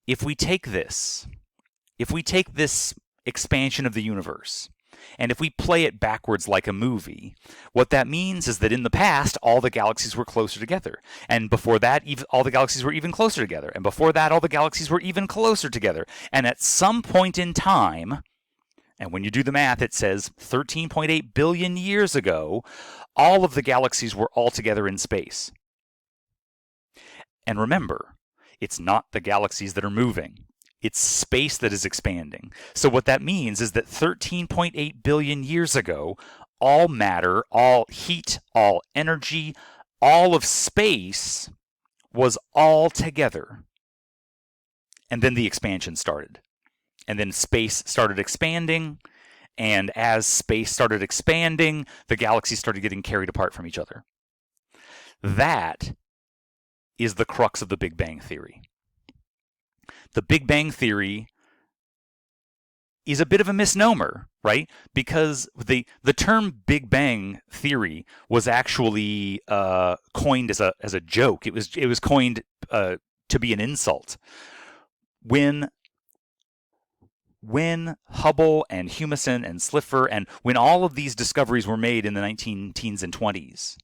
If we take this expansion of the universe, and if we play it backwards like a movie, what that means is that in the past, all the galaxies were closer together. And before that, all the galaxies were even closer together. And before that, all the galaxies were even closer together. And at some point in time, and when you do the math, it says 13.8 billion years ago, all of the galaxies were all together in space. And remember, it's not the galaxies that are moving. It's space that is expanding. So what that means is that 13.8 billion years ago, all matter, all heat, all energy, all of space was all together. And then the expansion started. And then space started expanding. And as space started expanding, the galaxies started getting carried apart from each other. That is the crux of the Big Bang Theory. The Big Bang Theory is a bit of a misnomer, right? Because the term Big Bang Theory was actually coined as a joke. It was coined to be an insult. When Hubble and Humason and Slipher and when all of these discoveries were made in the 19 teens and 20s,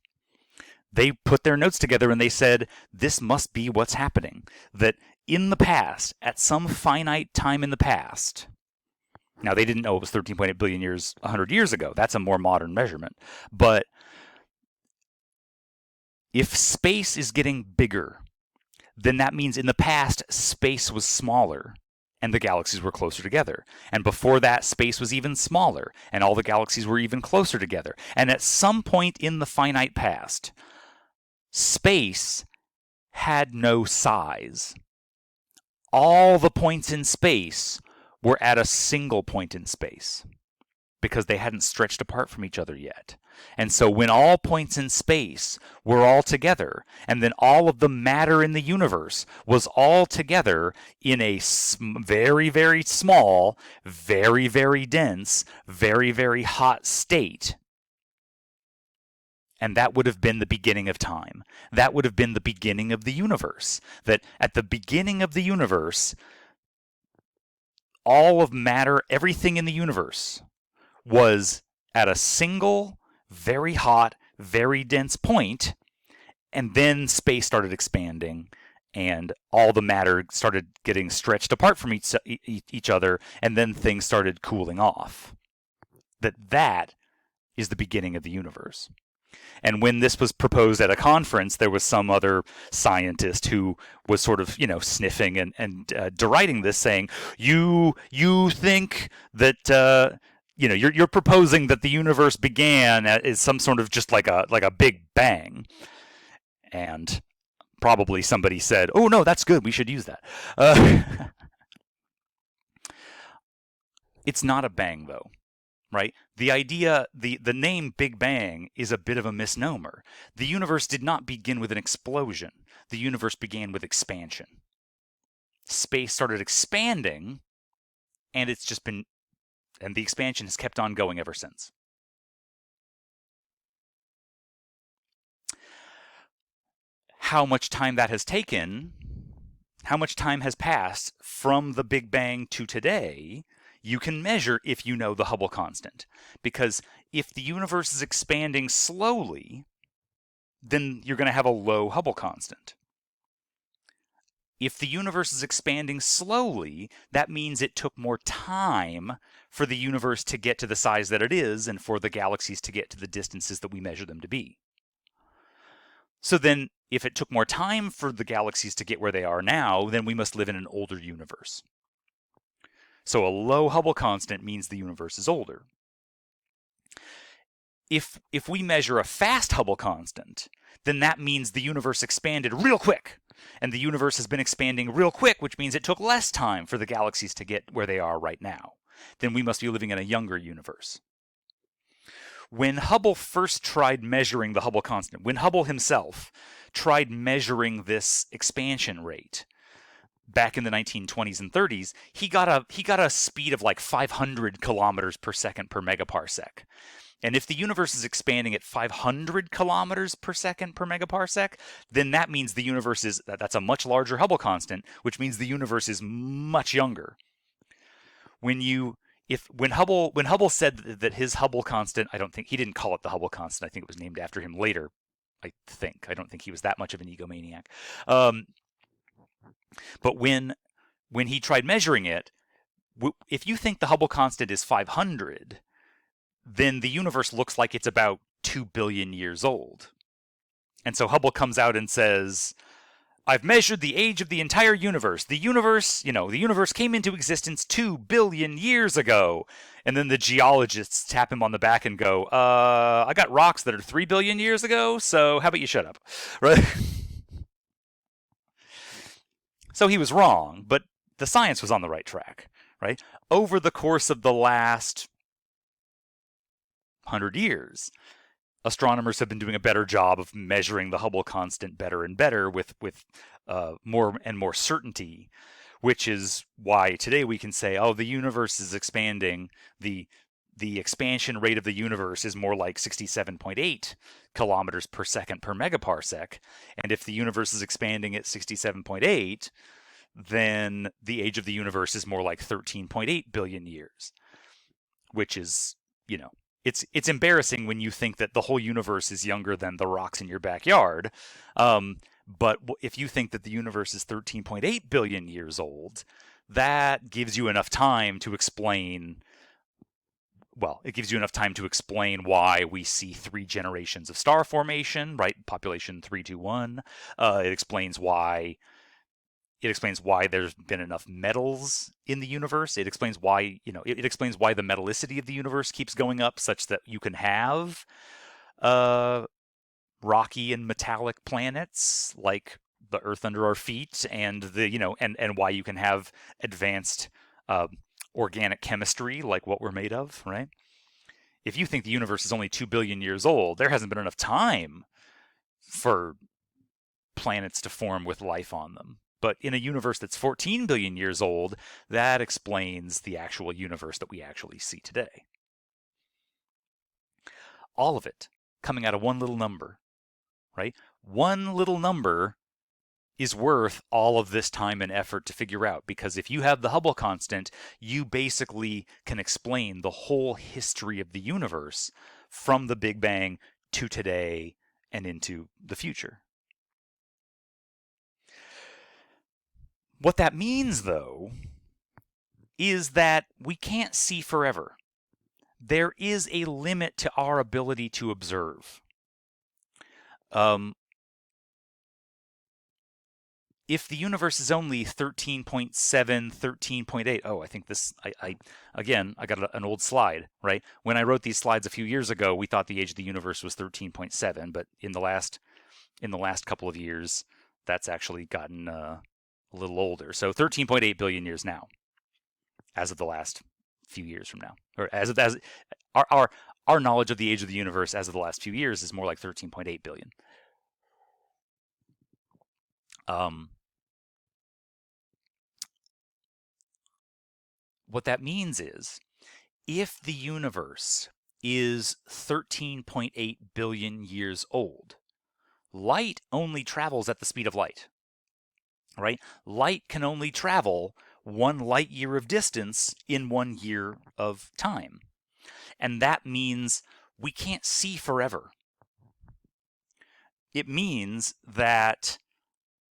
they put their notes together and they said, this must be what's happening. That in the past, at some finite time in the past, now they didn't know it was 13.8 billion years 100 years ago. That's a more modern measurement. But if space is getting bigger, then that means in the past, space was smaller and the galaxies were closer together. And before that, space was even smaller and all the galaxies were even closer together. And at some point in the finite past, space had no size. All the points in space were at a single point in space because they hadn't stretched apart from each other yet. And so when all points in space were all together, and then all of the matter in the universe was all together in a very, very small, very, very dense, very, very hot state, and that would have been the beginning of time. That would have been the beginning of the universe. That at the beginning of the universe, all of matter, everything in the universe, was at a single, very hot, very dense point, and then space started expanding, and all the matter started getting stretched apart from each other, and then things started cooling off. That is the beginning of the universe. And when this was proposed at a conference, there was some other scientist who was sort of, sniffing and deriding this, saying, "You think that you're proposing that the universe began as some sort of just like a big bang." And probably somebody said, "Oh no, that's good. We should use that." It's not a bang though. Right? The idea, the name Big Bang is a bit of a misnomer. The universe did not begin with an explosion. The universe began with expansion. Space started expanding, and the expansion has kept on going ever since. How much time that has taken, how much time has passed from the Big Bang to today, you can measure if you know the Hubble constant. Because if the universe is expanding slowly, then you're going to have a low Hubble constant. If the universe is expanding slowly, that means it took more time for the universe to get to the size that it is and for the galaxies to get to the distances that we measure them to be. So then, if it took more time for the galaxies to get where they are now, then we must live in an older universe. So a low Hubble constant means the universe is older. If we measure a fast Hubble constant, then that means the universe expanded real quick. And the universe has been expanding real quick, which means it took less time for the galaxies to get where they are right now. Then we must be living in a younger universe. When Hubble first tried measuring the Hubble constant, when Hubble himself tried measuring this expansion rate, back in the 1920s and 30s, he got a speed of like 500 kilometers per second per megaparsec. And if the universe is expanding at 500 kilometers per second per megaparsec, then that means the universe that's a much larger Hubble constant, which means the universe is much younger. When Hubble said that his Hubble constant, I don't think he didn't call it the Hubble constant. I think it was named after him later. I don't think he was that much of an egomaniac. But when he tried measuring it, if you think the Hubble constant is 500, then the universe looks like it's about 2 billion years old. And so Hubble comes out and says, "I've measured the age of the entire universe. The universe came into existence 2 billion years ago." And then the geologists tap him on the back and go, "I got rocks that are 3 billion years ago, so how about you shut up?" Right? So he was wrong, but the science was on the right track, right? Over the course of the last 100 years, astronomers have been doing a better job of measuring the Hubble constant better and better with more and more certainty, which is why today we can say, oh, the universe is expanding. The expansion rate of the universe is more like 67.8 kilometers per second per megaparsec. And if the universe is expanding at 67.8, then the age of the universe is more like 13.8 billion years, which is, you know, it's embarrassing when you think that the whole universe is younger than the rocks in your backyard. But if you think that the universe is 13.8 billion years old, that gives you enough time to explain. Well, it gives you enough time to explain why we see 3 generations of star formation, right? Population 321. It explains why there's been enough metals in the universe. It explains why, it explains why the metallicity of the universe keeps going up, such that you can have rocky and metallic planets like the Earth under our feet, and and why you can have advanced organic chemistry like what we're made of, right? If you think the universe is only 2 billion years old, there hasn't been enough time for planets to form with life on them. But in a universe that's 14 billion years old, that explains the actual universe that we actually see today. All of it coming out of one little number, right? One little number is worth all of this time and effort to figure out, because if you have the Hubble constant, you basically can explain the whole history of the universe from the Big Bang to today and into the future. What that means, though, is that we can't see forever. There is a limit to our ability to observe. If the universe is only 13.7, 13.8, I think this, again, I got an old slide, right? When I wrote these slides a few years ago, we thought the age of the universe was 13.7, but in the last couple of years, that's actually gotten a little older. So 13.8 billion years now, as of the last few years from now, or as our knowledge of the age of the universe as of the last few years is more like 13.8 billion. What that means is, if the universe is 13.8 billion years old, light only travels at the speed of light, right? Light can only travel 1 light year of distance in 1 year of time. And that means we can't see forever. It means that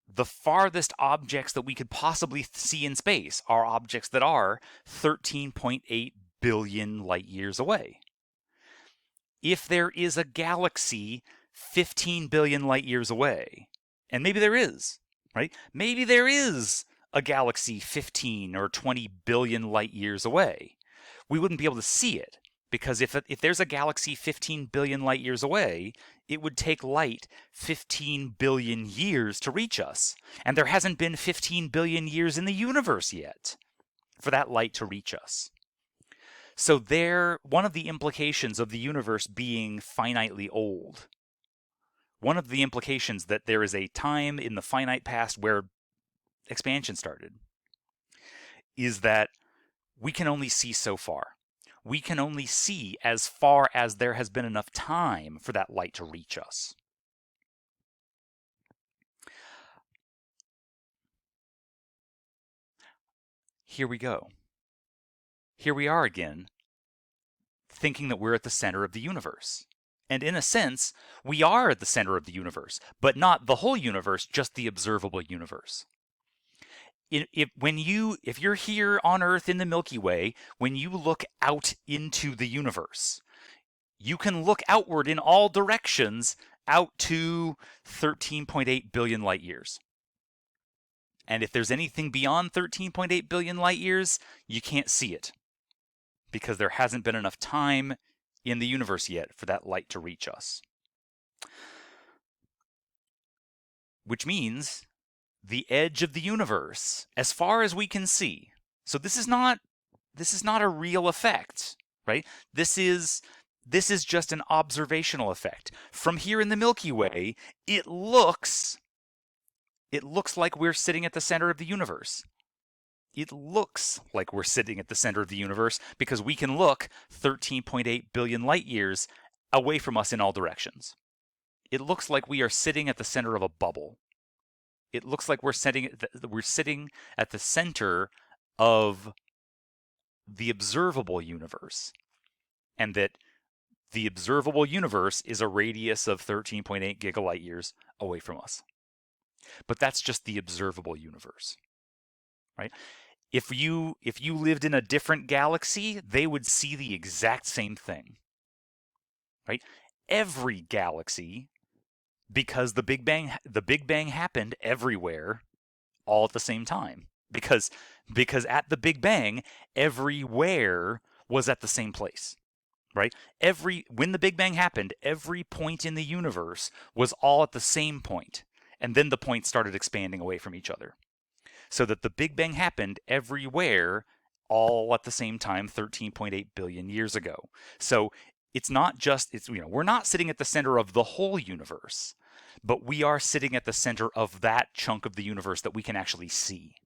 the farthest objects that we could possibly see in space are objects that are 13.8 billion light years away. If there is a galaxy 15 billion light years away, and maybe there is, right? Maybe there is a galaxy 15 or 20 billion light years away. We wouldn't be able to see it, because if there's a galaxy 15 billion light years away, it would take light 15 billion years to reach us. And there hasn't been 15 billion years in the universe yet for that light to reach us. So one of the implications of the universe being finitely old, one of the implications that there is a time in the finite past where expansion started, is that we can only see so far. We can only see as far as there has been enough time for that light to reach us. Here we go. Here we are again, thinking that we're at the center of the universe. And in a sense, we are at the center of the universe, but not the whole universe, just the observable universe. If you're here on Earth in the Milky Way, when you look out into the universe, you can look outward in all directions out to 13.8 billion light years. And if there's anything beyond 13.8 billion light years, you can't see it, because there hasn't been enough time in the universe yet for that light to reach us. Which means the edge of the universe, as far as we can see. So this is not a real effect, right? This is just an observational effect. From here in the Milky Way, it looks like we're sitting at the center of the universe. It looks like we're sitting at the center of the universe because we can look 13.8 billion light years away from us in all directions. It looks like we are sitting at the center of a bubble. It looks like we're sitting at the center of the observable universe, and that the observable universe is a radius of 13.8 gigalight years away from us. But that's just the observable universe, right? If you lived in a different galaxy, they would see the exact same thing, right? Every galaxy, because the Big Bang happened everywhere all at the same time. Because at the Big Bang, everywhere was at the same place, right? When the Big Bang happened, every point in the universe was all at the same point, and then the points started expanding away from each other. So that the Big Bang happened everywhere all at the same time 13.8 billion years ago. So it's not just, we're not sitting at the center of the whole universe, but we are sitting at the center of that chunk of the universe that we can actually see.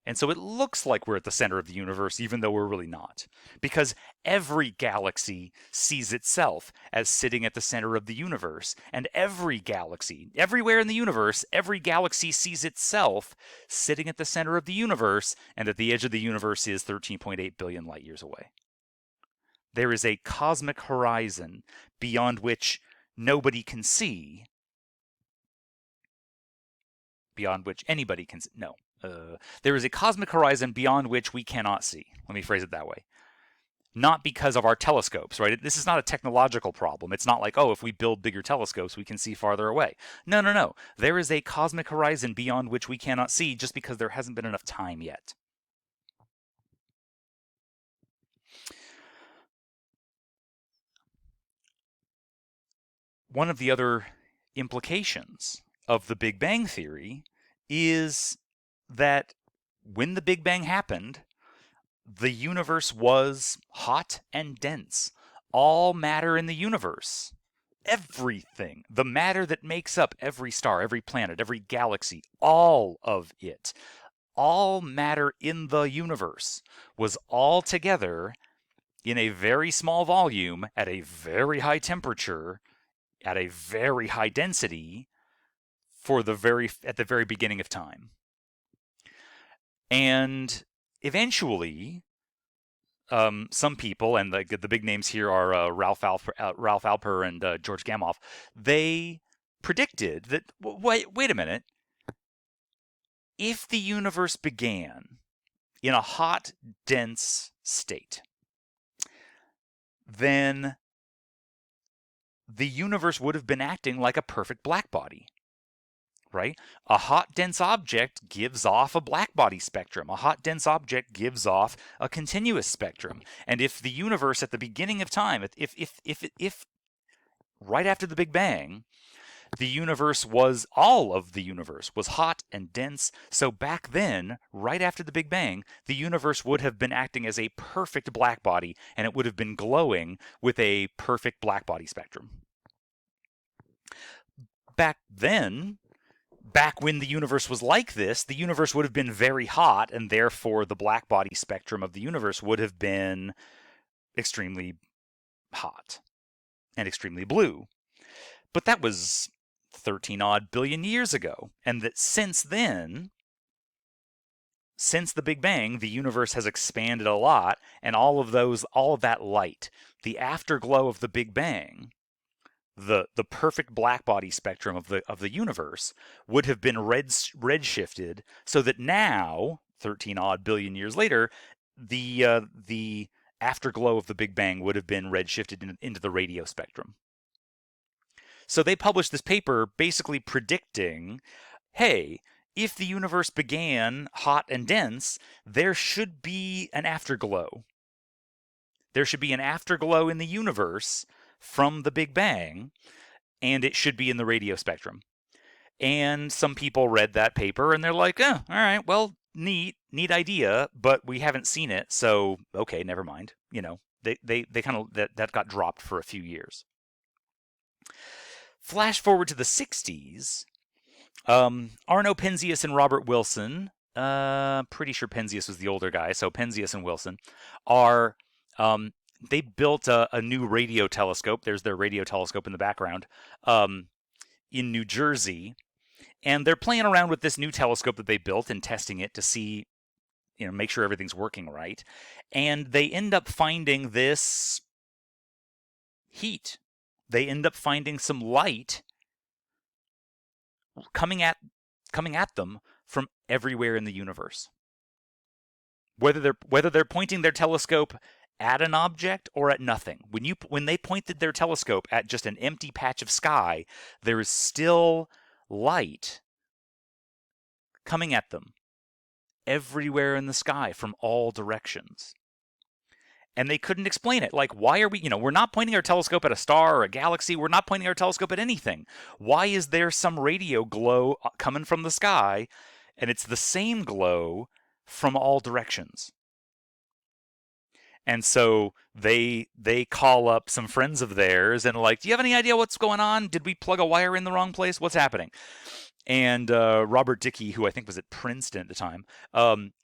And so it looks like we're at the center of the universe, even though we're really not. Because every galaxy sees itself as sitting at the center of the universe. And every galaxy, everywhere in the universe, every galaxy sees itself sitting at the center of the universe, and that the edge of the universe is 13.8 billion light years away. There is a cosmic horizon beyond which nobody can see, beyond which anybody can see. No. There is a cosmic horizon beyond which we cannot see. Let me phrase it that way. Not because of our telescopes, right? This is not a technological problem. It's not like, oh, if we build bigger telescopes, we can see farther away. No. There is a cosmic horizon beyond which we cannot see just because there hasn't been enough time yet. One of the other implications of the Big Bang Theory is that when the Big Bang happened, the universe was hot and dense. All matter in the universe, everything, the matter that makes up every star, every planet, every galaxy, all of it, all matter in the universe was all together in a very small volume at a very high temperature at a very high density at the very beginning of time. And eventually, some people, and the big names here are Ralph Alper and George Gamow, they predicted that, wait a minute, if the universe began in a hot, dense state, then the universe would have been acting like a perfect blackbody. Right? A hot, dense object gives off a blackbody spectrum. A hot, dense object gives off a continuous spectrum. And if the universe at the beginning of time, if right after the Big Bang, all of the universe was hot and dense, so back then, right after the Big Bang, the universe would have been acting as a perfect blackbody, and it would have been glowing with a perfect blackbody spectrum. Back then, back when the universe was like this, the universe would have been very hot, and therefore the blackbody spectrum of the universe would have been extremely hot and extremely blue. But that was 13-odd billion years ago. And that since then, since the Big Bang, the universe has expanded a lot, and all of that light, the afterglow of the Big Bang, the perfect blackbody spectrum of the universe would have been redshifted, so that now, 13-odd billion years later, the afterglow of the Big Bang would have been redshifted into the radio spectrum. So they published this paper basically predicting, hey, if the universe began hot and dense, there should be an afterglow. There should be an afterglow in the universe from the Big Bang, and it should be in the radio spectrum. And some people read that paper and they're like, all right, well, neat idea, but we haven't seen it, so okay, never mind. They kind of that got dropped for a few years. Flash forward to the 60s. Arno Penzias and Robert Wilson, pretty sure Penzias was the older guy, so Penzias and Wilson are, they built a new radio telescope. There's their radio telescope in the background, in New Jersey. And they're playing around with this new telescope that they built and testing it to see, make sure everything's working right. And they end up finding this heat. They end up finding some light coming at them from everywhere in the universe. Whether they're pointing their telescope at an object or at nothing. When they pointed their telescope at just an empty patch of sky, there is still light coming at them everywhere in the sky from all directions. And they couldn't explain it. Like, why are we're not pointing our telescope at a star or a galaxy. We're not pointing our telescope at anything. Why is there some radio glow coming from the sky, and it's the same glow from all directions? And so they call up some friends of theirs and like, do you have any idea what's going on? Did we plug a wire in the wrong place? What's happening? And Robert Dickey, who I think was at Princeton at the time,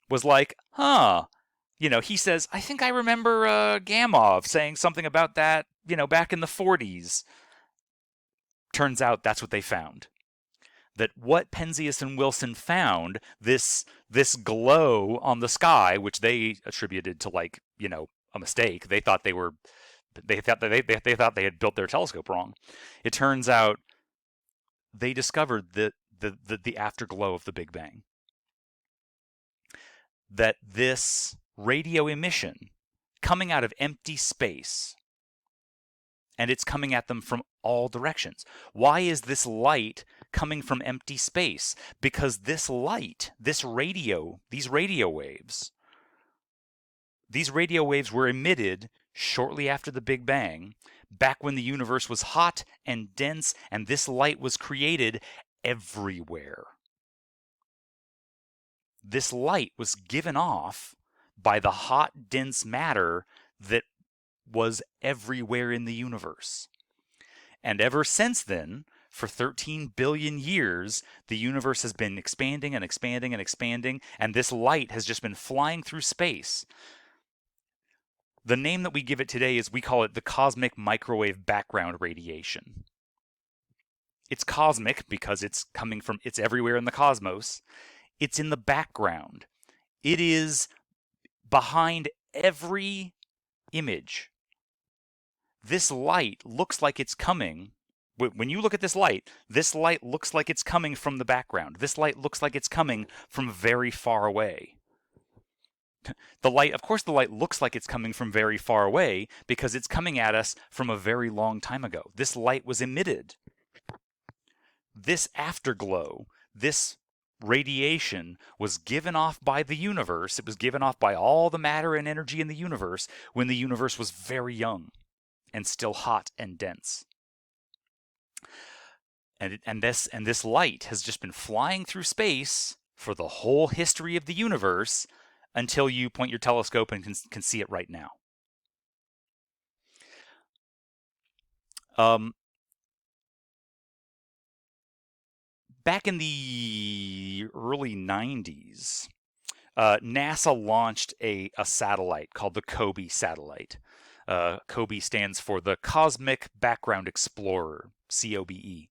was like, he says, I think I remember Gamov saying something about that, back in the 40s. Turns out that's what they found. That what Penzias and Wilson found, this glow on the sky, which they attributed to a mistake. They thought they thought they had built their telescope wrong. It turns out they discovered the afterglow of the Big Bang. That this radio emission coming out of empty space, and it's coming at them from all directions. Why is this light coming from empty space? Because this light, these radio waves were emitted shortly after the Big Bang, back when the universe was hot and dense, and this light was created everywhere. This light was given off by the hot, dense matter that was everywhere in the universe. And ever since then, for 13 billion years, the universe has been expanding and expanding and expanding, and this light has just been flying through space. The name that we give it today is, we call it the cosmic microwave background radiation. It's cosmic because it's everywhere in the cosmos. It's in the background. It is behind every image. This light looks like it's coming. When you look at this light looks like it's coming from the background. This light looks like it's coming from very far away. The light looks like it's coming from very far away because it's coming at us from a very long time ago. This light was emitted. This afterglow, this radiation was given off by the universe. It was given off by all the matter and energy in the universe when the universe was very young and still hot and dense. And this light has just been flying through space for the whole history of the universe until you point your telescope and can see it right now. Back in the early 90s, NASA launched a satellite called the COBE satellite. COBE stands for the Cosmic Background Explorer, COBE.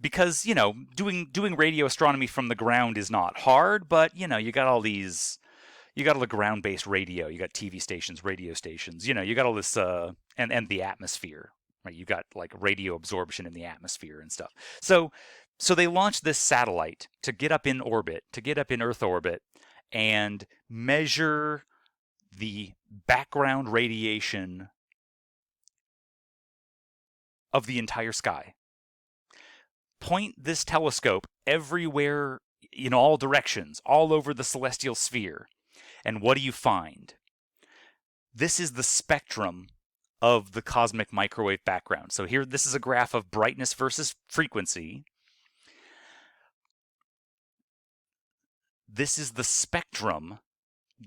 Because, doing radio astronomy from the ground is not hard, but, you got all the ground-based radio. You got TV stations, radio stations, you got all this, and the atmosphere, right? You got like radio absorption in the atmosphere and stuff. So they launched this satellite to get up in Earth orbit, and measure the background radiation of the entire sky. Point this telescope everywhere, in all directions, all over the celestial sphere. And what do you find? This is the spectrum of the cosmic microwave background. So here, this is a graph of brightness versus frequency. This is the spectrum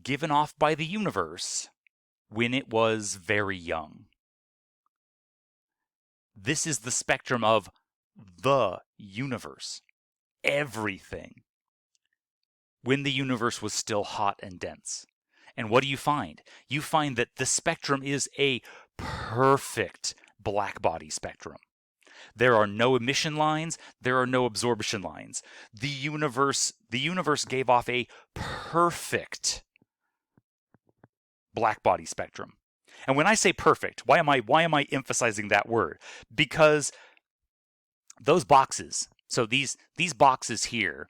given off by the universe when it was very young. This is the spectrum of the universe, everything, when the universe was still hot and dense. And what do you find? You find that the spectrum is a perfect blackbody spectrum. There are no emission lines, there are no absorption lines. The universe gave off a perfect blackbody spectrum. And when I say perfect, why am I emphasizing that word? Because those boxes, so these boxes here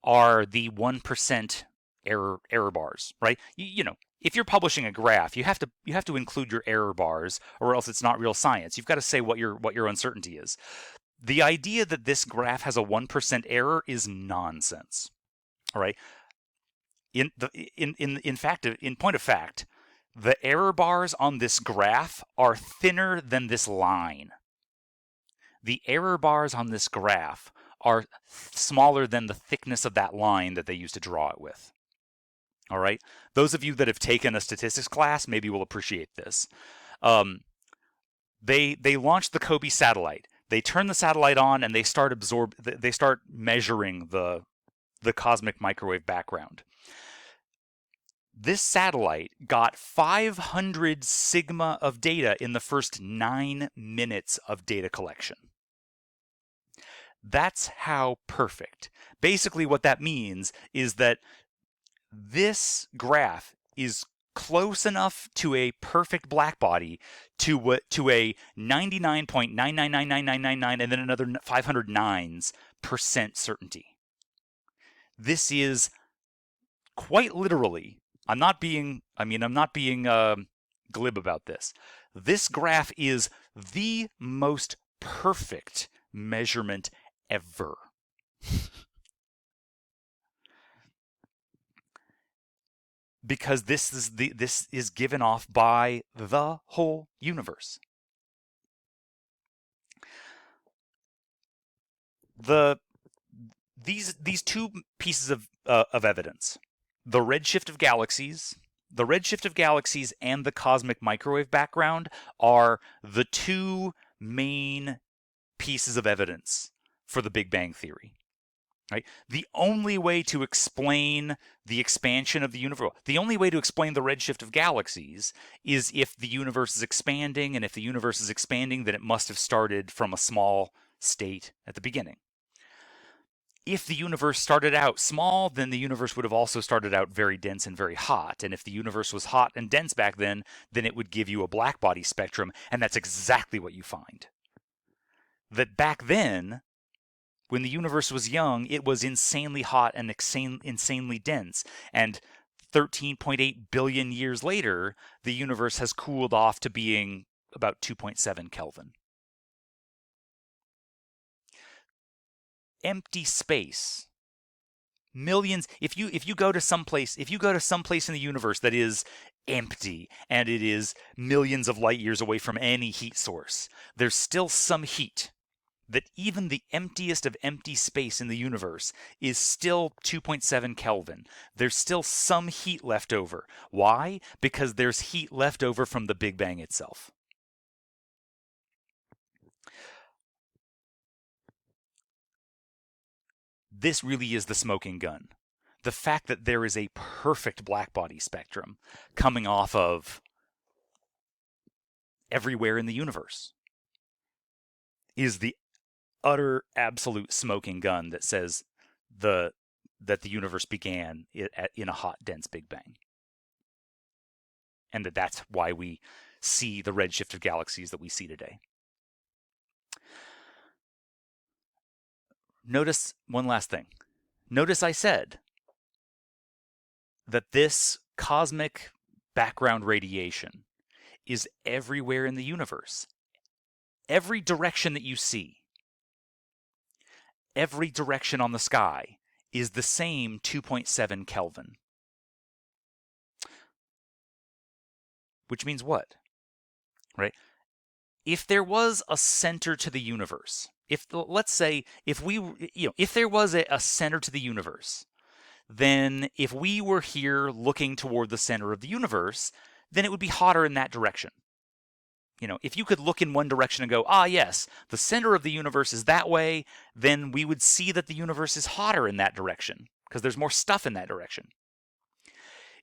are the 1% error bars, right? You know, if you're publishing a graph, you have to include your error bars, or else it's not real science. You've got to say what your uncertainty is. The idea that this graph has a 1% error is nonsense. All right. In point of fact, the error bars on this graph are thinner than this line. The error bars on this graph are smaller than the thickness of that line that they used to draw it with. All right? Those of you that have taken a statistics class maybe will appreciate this. They launched the COBE satellite. They turn the satellite on and they start measuring the cosmic microwave background. This satellite got 500 sigma of data in the first 9 minutes of data collection. That's how perfect. Basically, what that means is that this graph is close enough to a perfect blackbody to a 99.999999 and then another 500 nines % certainty. This is quite literally, I'm not being glib about this. This graph is the most perfect measurement ever. Because this is given off by the whole universe. These two pieces of evidence, the redshift of galaxies and the cosmic microwave background, are the two main pieces of evidence for the Big Bang Theory. Right? The only way to explain the expansion of the universe, the only way to explain the redshift of galaxies, is if the universe is expanding, and if the universe is expanding, then it must have started from a small state at the beginning. If the universe started out small, then the universe would have also started out very dense and very hot. And if the universe was hot and dense back then it would give you a blackbody spectrum, and that's exactly what you find. That back then, when the universe was young, it was insanely hot and insanely dense. And 13.8 billion years later, the universe has cooled off to being about 2.7 Kelvin. Empty space. Millions. If you go to someplace in the universe that is empty and it is millions of light years away from any heat source, there's still some heat. That even the emptiest of empty space in the universe is still 2.7 Kelvin. There's still some heat left over. Why? Because there's heat left over from the Big Bang itself. This really is the smoking gun. The fact that there is a perfect blackbody spectrum coming off of everywhere in the universe is the utter absolute smoking gun that says that the universe began in a hot, dense Big Bang. And that's why we see the redshift of galaxies that we see today. Notice one last thing. Notice I said that this cosmic background radiation is everywhere in the universe. Every direction that you see, every direction on the sky is the same 2.7 Kelvin. Which means what? Right? If there was a center to the universe, if there was a center to the universe, then if we were here looking toward the center of the universe, then it would be hotter in that direction. If you could look in one direction and go, yes, the center of the universe is that way, then we would see that the universe is hotter in that direction because there's more stuff in that direction.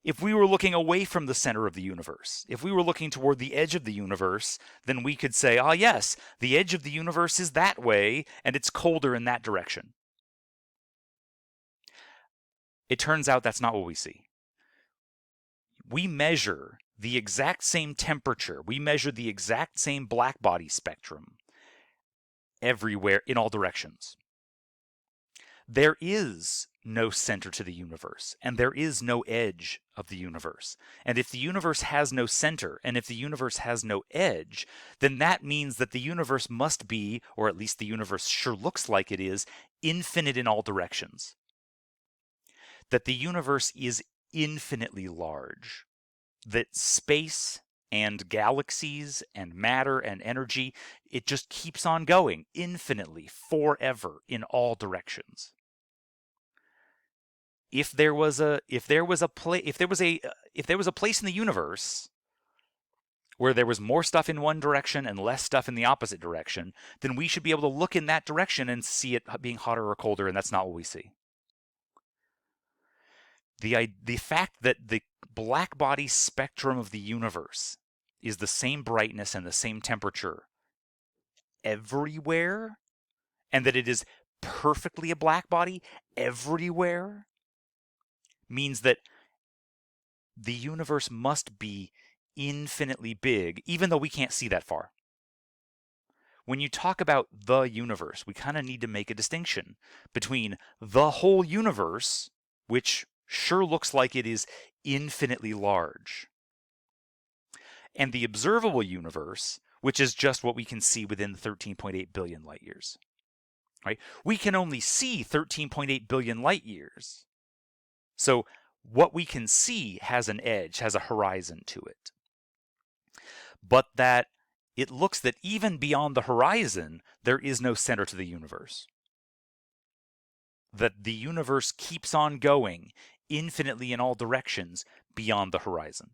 If we were looking away from the center of the universe, if we were looking toward the edge of the universe, then we could say, yes, the edge of the universe is that way, and it's colder in that direction. It turns out that's not what we see. We measure the exact same temperature, we measure the exact same blackbody spectrum everywhere in all directions. There is no center to the universe, and there is no edge of the universe. And if the universe has no center, and if the universe has no edge, then that means that the universe must be, or at least the universe sure looks like it is, infinite in all directions. That the universe is infinitely large. That space and galaxies and matter and energy, it just keeps on going infinitely, forever, in all directions. If there was a place in the universe where there was more stuff in one direction and less stuff in the opposite direction, then we should be able to look in that direction and see it being hotter or colder, and that's not what we see. The fact that the blackbody spectrum of the universe is the same brightness and the same temperature everywhere, and that it is perfectly a blackbody everywhere, means that the universe must be infinitely big, even though we can't see that far. When you talk about the universe, we kind of need to make a distinction between the whole universe, which sure looks like it is infinitely large, and the observable universe, which is just what we can see within 13.8 billion light years. Right? We can only see 13.8 billion light years. So what we can see has an edge, has a horizon to it. But that it looks that even beyond the horizon, there is no center to the universe. That the universe keeps on going infinitely in all directions beyond the horizon.